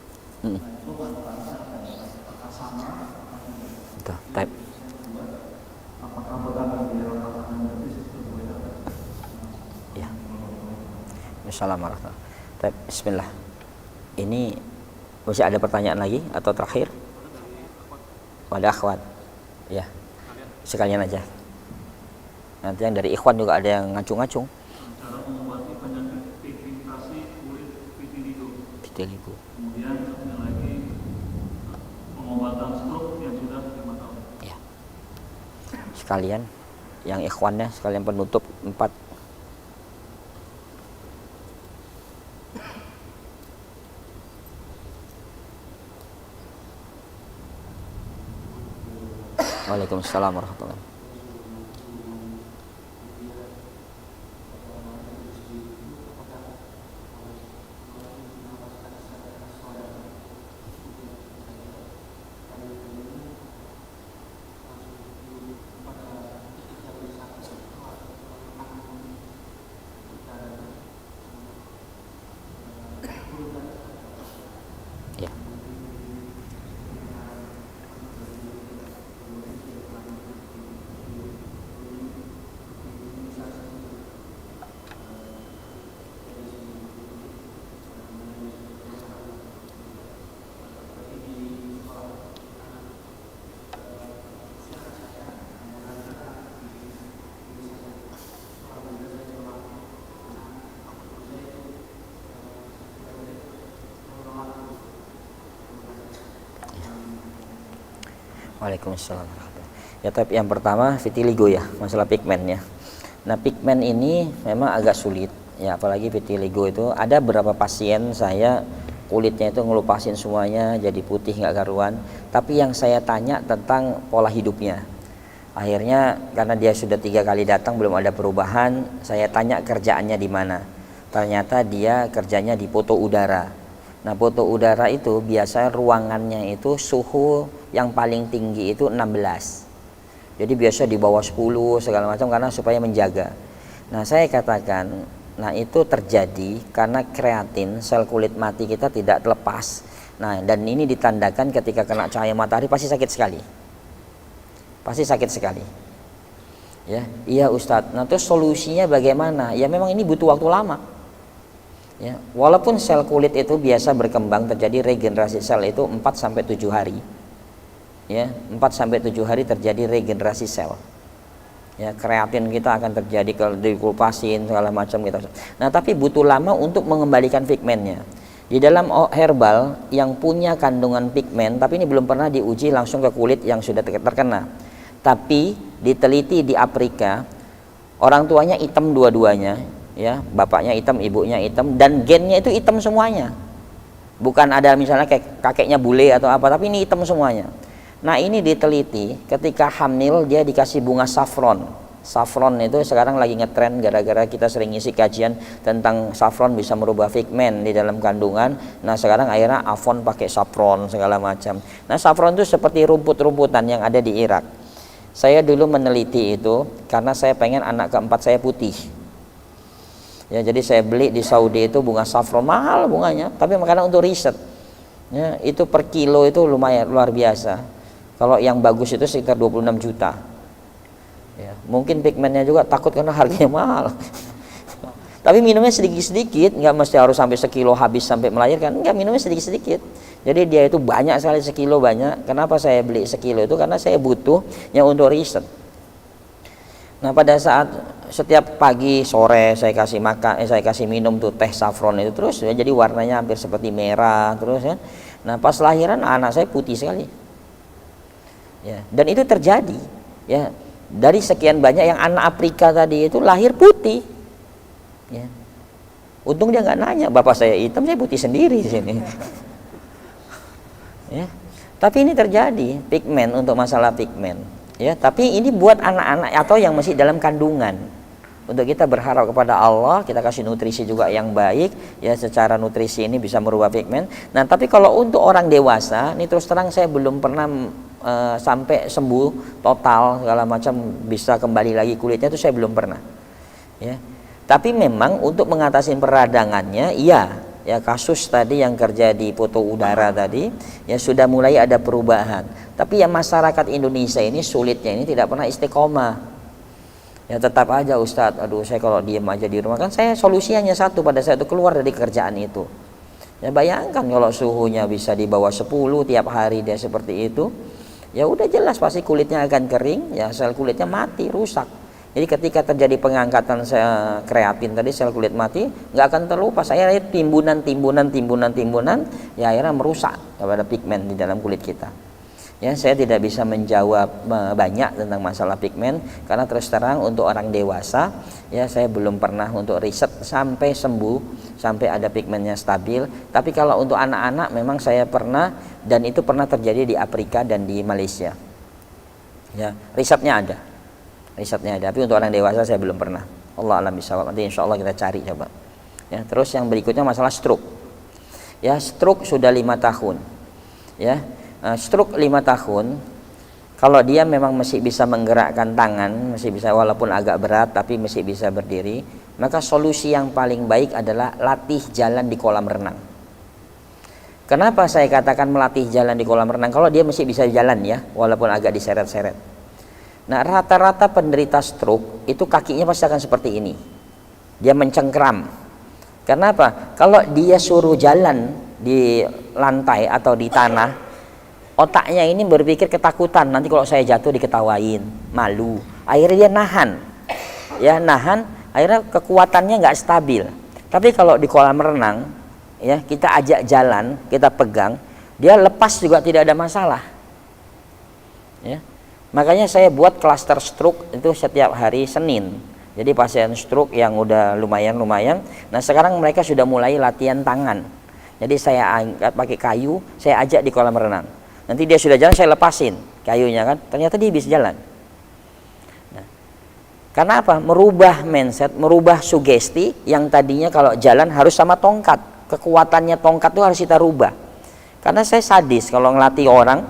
Betul. Baik. Ya. Assalamualaikum. Baik, bismillah. Ini masih ada pertanyaan lagi atau terakhir? Ada akhwat. Ya. Sekalian aja. Nanti yang dari ikhwan juga ada yang ngacung-ngacung. Cara mengobati penyakit pigmentasi kulit vitiligo. Kemudian ada lagi pengobatan stroke yang sudah 5 tahun. Ya. Sekalian yang ikhwannya, sekalian penutup 4. Waalaikumsalam warahmatullahi wabarakatuh. Ya. Waalaikumsalam. Ya, tapi yang pertama vitiligo, ya, masalah pigmen, ya. Nah, pigmen ini memang agak sulit, ya, apalagi vitiligo itu. Ada beberapa pasien saya kulitnya itu ngelupasin semuanya, jadi putih nggak karuan. Tapi yang saya tanya tentang pola hidupnya. Akhirnya karena dia sudah 3 kali datang belum ada perubahan, saya tanya kerjaannya di mana. Ternyata dia kerjanya di poto udara. Nah, poto udara itu biasanya ruangannya itu suhu yang paling tinggi itu 16. Jadi biasa di bawah 10 segala macam, karena supaya menjaga. Nah, saya katakan, nah itu terjadi karena kreatin, sel kulit mati kita tidak terlepas. Nah, dan ini ditandakan ketika kena cahaya matahari pasti sakit sekali. Pasti sakit sekali. Ya, iya Ustadz. Nah, terus solusinya bagaimana? Ya memang ini butuh waktu lama. Ya, walaupun sel kulit itu biasa berkembang, terjadi regenerasi sel itu 4 sampai 7 hari. Ya, 4 sampai 7 hari terjadi regenerasi sel. Ya, kreatin kita akan terjadi kalau dikulpasin segala macam gitu. Nah, tapi butuh lama untuk mengembalikan pigmennya. Di dalam herbal yang punya kandungan pigmen, tapi ini belum pernah diuji langsung ke kulit yang sudah terkena. Tapi diteliti di Afrika, orang tuanya hitam dua-duanya. Ya, bapaknya hitam, ibunya hitam, dan gennya itu hitam semuanya. Bukan ada misalnya kayak kakeknya bule atau apa, tapi ini hitam semuanya. Nah ini diteliti, ketika hamil dia dikasih bunga saffron. Saffron itu sekarang lagi ngetren gara-gara kita sering ngisi kajian tentang saffron bisa merubah pigmen di dalam kandungan. Nah sekarang akhirnya Avon pakai saffron segala macam. Nah saffron itu seperti rumput-rumputan yang ada di Irak. Saya dulu meneliti itu karena saya pengen anak keempat saya putih. Ya jadi saya beli di Saudi itu bunga saffron, mahal bunganya, tapi karena untuk riset. Ya, itu per kilo itu lumayan luar biasa. Kalau yang bagus itu sekitar 26 juta. Ya, mungkin pigmennya juga takut karena harganya mahal. Tapi minumnya sedikit-sedikit, nggak mesti harus sampai sekilo habis sampai melahirkan. Nggak, minumnya sedikit-sedikit. Jadi dia itu banyak sekali, sekilo banyak. Kenapa saya beli sekilo itu? Karena saya butuh yang untuk riset. Nah pada saat setiap pagi sore saya kasih makan, saya kasih minum tuh teh saffron itu terus, ya, jadi warnanya hampir seperti merah terus ya. Nah pas lahiran anak saya putih sekali. Ya, dan itu terjadi. Ya. Dari sekian banyak yang anak Afrika tadi itu lahir putih, ya. Untung dia nggak nanya, bapak saya hitam, saya putih sendiri di sini. Ya. Tapi ini terjadi pigmen untuk masalah pigmen, ya. Tapi ini buat anak-anak atau yang masih dalam kandungan. Untuk kita berharap kepada Allah, kita kasih nutrisi juga yang baik, ya secara nutrisi ini bisa merubah pigmen. Nah, tapi kalau untuk orang dewasa, ini terus terang saya belum pernah sampai sembuh total segala macam bisa kembali lagi kulitnya itu saya belum pernah. Ya. Tapi memang untuk mengatasi peradangannya, iya, ya kasus tadi yang kerja di foto udara tadi, ya sudah mulai ada perubahan. Tapi ya masyarakat Indonesia ini sulitnya ini tidak pernah istiqomah. Ya tetap aja Ustadz, aduh saya kalau diem aja di rumah, kan saya solusinya satu pada saat itu keluar dari kerjaan itu. Ya bayangkan kalau suhunya bisa di bawah 10 tiap hari dia seperti itu, ya udah jelas pasti kulitnya akan kering, ya sel kulitnya mati, rusak. Jadi ketika terjadi pengangkatan sel kreatin tadi, sel kulit mati, nggak akan terlupa. Saya lihat timbunan, ya akhirnya merusak kepada pigmen di dalam kulit kita. Ya, saya tidak bisa menjawab banyak tentang masalah pigmen karena terus terang untuk orang dewasa, ya saya belum pernah untuk riset sampai sembuh, sampai ada pigmennya stabil. Tapi kalau untuk anak-anak memang saya pernah, dan itu pernah terjadi di Afrika dan di Malaysia. Ya, risetnya ada. Tapi untuk orang dewasa saya belum pernah. Allah alam bisawab. Nanti insya Allah kita cari coba. Ya, terus yang berikutnya masalah stroke. Ya, stroke sudah 5 tahun. Ya. Stroke 5 tahun, kalau dia memang masih bisa menggerakkan tangan, masih bisa walaupun agak berat tapi masih bisa berdiri, maka solusi yang paling baik adalah latih jalan di kolam renang. Kenapa saya katakan melatih jalan di kolam renang? Kalau dia masih bisa jalan ya, walaupun agak diseret-seret. Nah rata-rata penderita stroke itu kakinya pasti akan seperti ini, dia mencengkram. Kenapa? Kalau dia suruh jalan di lantai atau di tanah, otaknya ini berpikir ketakutan, nanti kalau saya jatuh diketawain, malu. Akhirnya dia nahan, ya nahan. Akhirnya kekuatannya nggak stabil. Tapi kalau di kolam renang, ya kita ajak jalan, kita pegang, dia lepas juga tidak ada masalah. Ya, makanya saya buat klaster stroke itu setiap hari Senin. Jadi pasien stroke yang udah lumayan. Nah sekarang mereka sudah mulai latihan tangan. Jadi saya angkat pakai kayu, saya ajak di kolam renang. Nanti dia sudah jalan, saya lepasin kayunya kan, ternyata dia bisa jalan. Nah, karena apa? Merubah mindset, merubah sugesti yang tadinya kalau jalan harus sama tongkat. Kekuatannya tongkat itu harus kita rubah. Karena saya sadis kalau ngelatih orang,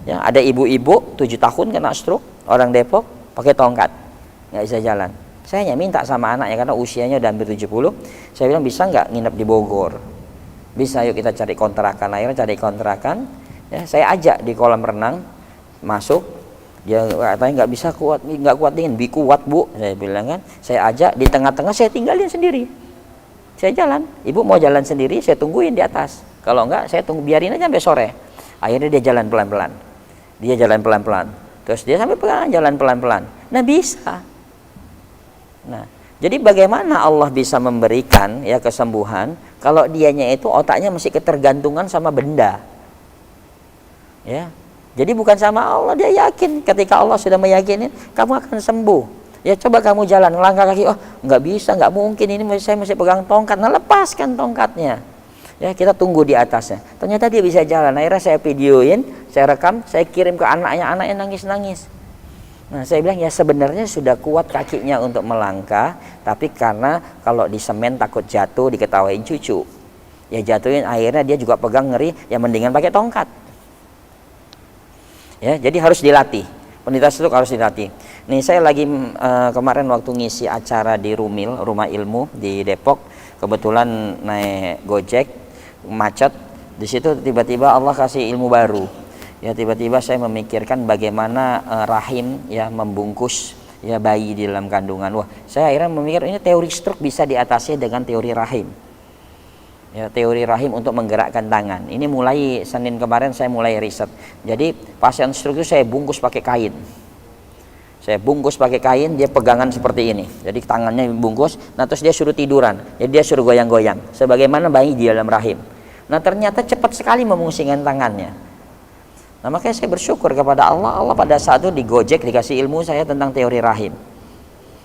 ya ada ibu-ibu 7 tahun kena stroke, orang Depok pakai tongkat, nggak bisa jalan. Saya hanya minta sama anaknya karena usianya udah hampir 70, saya bilang bisa nggak nginep di Bogor? Bisa, yuk kita cari kontrakan. Akhirnya cari kontrakan. Ya, saya ajak di kolam renang, masuk, dia katanya nggak kuat dingin, kuat bu, saya bilang kan, saya ajak di tengah-tengah, saya tinggalin sendiri, saya jalan, ibu mau jalan sendiri, saya tungguin di atas, kalau enggak saya tunggu biarin aja sampai sore. Akhirnya dia jalan pelan-pelan, terus dia sampai pelan jalan pelan-pelan, nah bisa. Nah jadi bagaimana Allah bisa memberikan ya kesembuhan kalau dianya itu otaknya masih ketergantungan sama benda. Ya, jadi bukan sama Allah, dia yakin ketika Allah sudah meyakini kamu akan sembuh. Ya coba kamu jalan, langkah kaki, oh nggak bisa, nggak mungkin ini saya masih pegang tongkat. Nah lepaskan tongkatnya. Ya, kita tunggu di atasnya. Ternyata dia bisa jalan. Akhirnya saya videoin, saya rekam, saya kirim ke anaknya nangis-nangis. Nah, saya bilang ya sebenarnya sudah kuat kakinya untuk melangkah, tapi karena kalau di semen takut jatuh, diketawain cucu. Ya jatuhin, akhirnya dia juga pegang ngeri, ya mendingan pakai tongkat. Ya, jadi harus dilatih. Penderita stroke harus dilatih. Nih saya lagi kemarin waktu ngisi acara di Rumil, Rumah Ilmu di Depok, kebetulan naik Gojek, macet. Di situ tiba-tiba Allah kasih ilmu baru. Ya tiba-tiba saya memikirkan bagaimana rahim ya membungkus ya bayi di dalam kandungan. Wah, saya akhirnya memikir ini teori stroke bisa diatasi dengan teori rahim. Ya, teori rahim untuk menggerakkan tangan. Ini mulai Senin kemarin saya mulai riset. Jadi pasien stroke itu saya bungkus pakai kain. Saya bungkus pakai kain, dia pegangan seperti ini. Jadi tangannya dibungkus, nah terus dia suruh tiduran. Jadi dia suruh goyang-goyang sebagaimana bayi di dalam rahim. Nah, ternyata cepat sekali memusingkan tangannya. Nah, makanya saya bersyukur kepada Allah. Allah pada saat itu di Gojek dikasih ilmu saya tentang teori rahim.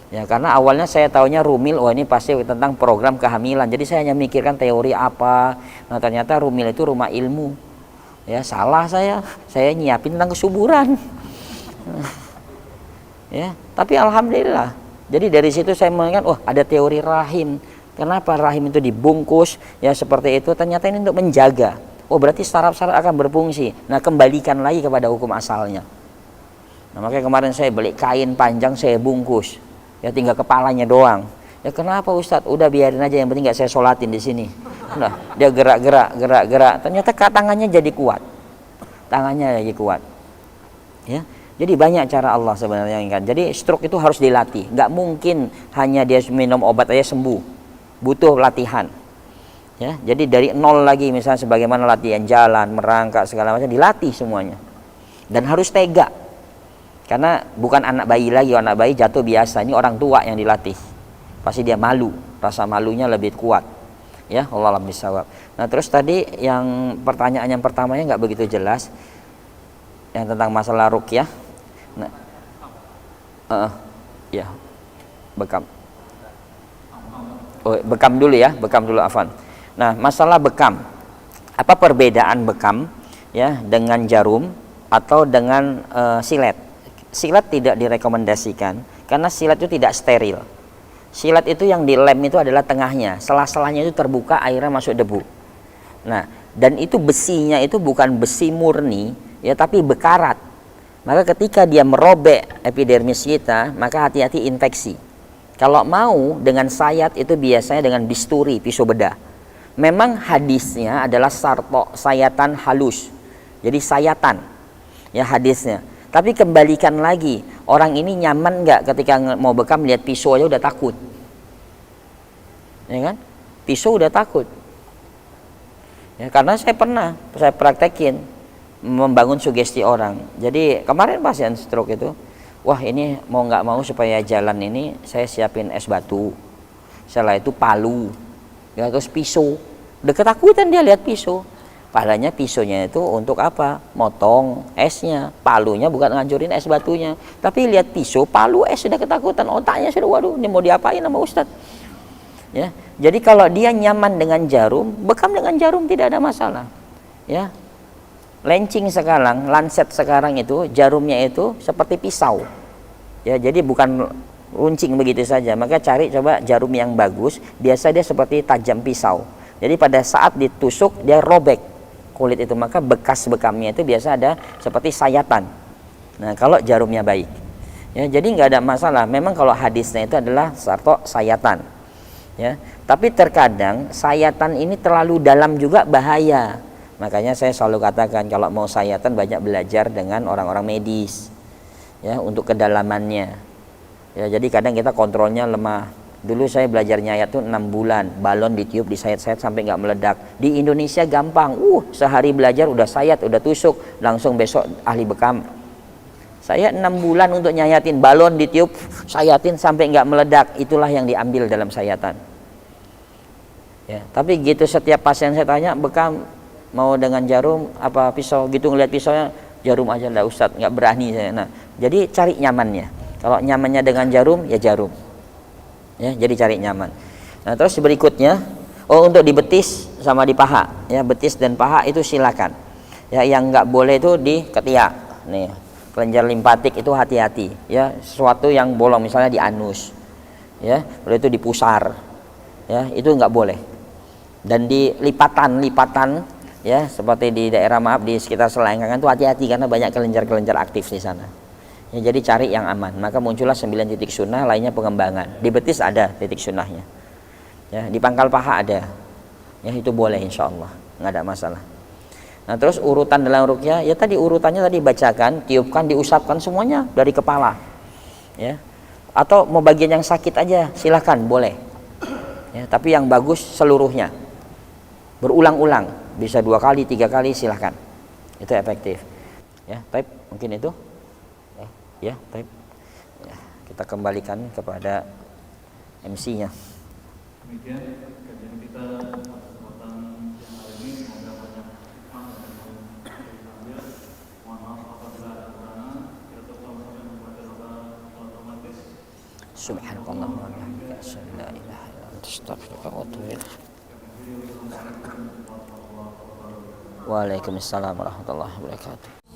Ya, karena awalnya saya taunya Rumil, wah ini pasti tentang program kehamilan. Jadi saya hanya mikirkan teori apa. Nah, ternyata Rumil itu rumah ilmu. Ya, salah saya nyiapin tentang kesuburan. Ya, tapi alhamdulillah. Jadi dari situ saya mengingat, wah ada teori rahim. Kenapa rahim itu dibungkus? Ya seperti itu. Ternyata ini untuk menjaga. Oh berarti saraf-saraf akan berfungsi. Nah kembalikan lagi kepada hukum asalnya. Nah makanya kemarin saya beli kain panjang saya bungkus. Ya tinggal kepalanya doang. Ya kenapa Ustadz? Udah biarin aja, yang penting nggak saya sholatin di sini. Udah dia gerak. Ternyata tangannya jadi kuat. Tangannya jadi kuat. Ya. Jadi banyak cara Allah sebenarnya kan. Jadi stroke itu harus dilatih. Nggak mungkin hanya dia minum obat aja sembuh. Butuh latihan. Ya, jadi dari nol lagi misalnya sebagaimana latihan jalan, merangkak segala macam dilatih semuanya. Dan harus tega. Karena bukan anak bayi lagi, anak bayi jatuh biasa. Ini orang tua yang dilatih. Pasti dia malu, rasa malunya lebih kuat. Ya, Allah alam bisawab. Nah, terus tadi yang pertanyaan yang pertamanya nggak begitu jelas. Yang tentang masalah ruqyah. Nah, ya, bekam. Oh, bekam dulu Afan. Nah, masalah bekam. Apa perbedaan bekam ya dengan jarum atau dengan silet? Silet tidak direkomendasikan karena silet itu tidak steril. Silet itu yang di lem itu adalah tengahnya, sela-selanya itu terbuka, airnya masuk debu. Nah, dan itu besinya itu bukan besi murni ya, tapi bekarat. Maka ketika dia merobek epidermis kita, maka hati-hati infeksi. Kalau mau dengan sayat itu biasanya dengan bisturi, pisau bedah. Memang hadisnya adalah sarto, sayatan halus. Jadi sayatan ya hadisnya. Tapi kembalikan lagi, orang ini nyaman nggak ketika mau bekam lihat pisau aja udah takut. Ya kan? Pisau udah takut. Ya, karena saya praktekin membangun sugesti orang. Jadi kemarin pasien stroke itu, wah ini mau nggak mau supaya jalan ini saya siapin es batu, setelah itu palu, ya, terus pisau. Udah ketakutan dia lihat pisau. Padahal pisaunya itu untuk apa? Motong esnya. Palunya bukan ngancurin es batunya. Tapi lihat pisau, palu, es sudah ketakutan. Otaknya sudah, waduh ini mau diapain sama Ustadz? Ya, jadi kalau dia nyaman dengan jarum, bekam dengan jarum tidak ada masalah. Ya. Lancing sekarang, lancet sekarang itu jarumnya itu seperti pisau. Ya, jadi bukan runcing begitu saja. Maka cari coba jarum yang bagus, biasa dia seperti tajam pisau. Jadi pada saat ditusuk dia robek kulit itu, maka bekas bekamnya itu biasa ada seperti sayatan. Nah, kalau jarumnya baik. Ya, jadi nggak ada masalah. Memang kalau hadisnya itu adalah sarto sayatan. Ya, tapi terkadang sayatan ini terlalu dalam juga bahaya. Makanya saya selalu katakan kalau mau sayatan banyak belajar dengan orang-orang medis ya untuk kedalamannya. Ya, jadi kadang kita kontrolnya lemah. Dulu saya belajar nyayat tuh 6 bulan, balon ditiup, disayat-sayat sampai nggak meledak. Di Indonesia gampang, sehari belajar udah sayat, udah tusuk, langsung besok ahli bekam. Saya 6 bulan untuk nyayatin, balon ditiup, sayatin sampai nggak meledak. Itulah yang diambil dalam sayatan. Ya, tapi gitu setiap pasien saya tanya, bekam mau dengan jarum apa pisau, gitu ngeliat pisaunya, jarum aja lah Ustadz, nggak berani saya. Nah, jadi cari nyamannya. Kalau nyamannya dengan jarum, ya jarum. Ya, jadi cari nyaman. Nah, terus berikutnya, untuk di betis sama di paha, ya betis dan paha itu silakan. Ya, yang nggak boleh itu di ketiak. Nih, kelenjar limpatik itu hati-hati. Ya, sesuatu yang bolong misalnya di anus, ya, boleh itu di pusar, ya itu nggak boleh. Dan di lipatan, ya seperti di daerah di sekitar selangkangan itu hati-hati karena banyak kelenjar-kelenjar aktif di sana. Ya, jadi cari yang aman. Maka muncullah 9 titik sunnah, lainnya pengembangan. Di betis ada titik sunnahnya. Ya, di pangkal paha ada. Ya, itu boleh insya Allah, nggak ada masalah. Nah, terus urutan dalam ruqyah, ya tadi urutannya tadi bacakan, tiupkan, diusapkan semuanya dari kepala. Ya. Atau mau bagian yang sakit aja, silahkan, boleh. Ya, tapi yang bagus seluruhnya. Berulang-ulang, bisa 2 kali, 3 kali, silahkan. Itu efektif. Ya, baik, mungkin itu. Ya, baik. Ya, kita kembalikan kepada MC-nya. Demikian kajian kita pada kesempatan yang hari ini, semoga banyak hikmah dan berfaedah. Mohon maaf apabila ada kekurangan. Kita tetap membaca doa otomatis. Subhanallah wa bihamdihi, asyhadu an la ilaha illa anta, astaghfiruka wa atubu ilaik. Waalaikumsalam warahmatullahi wabarakatuh.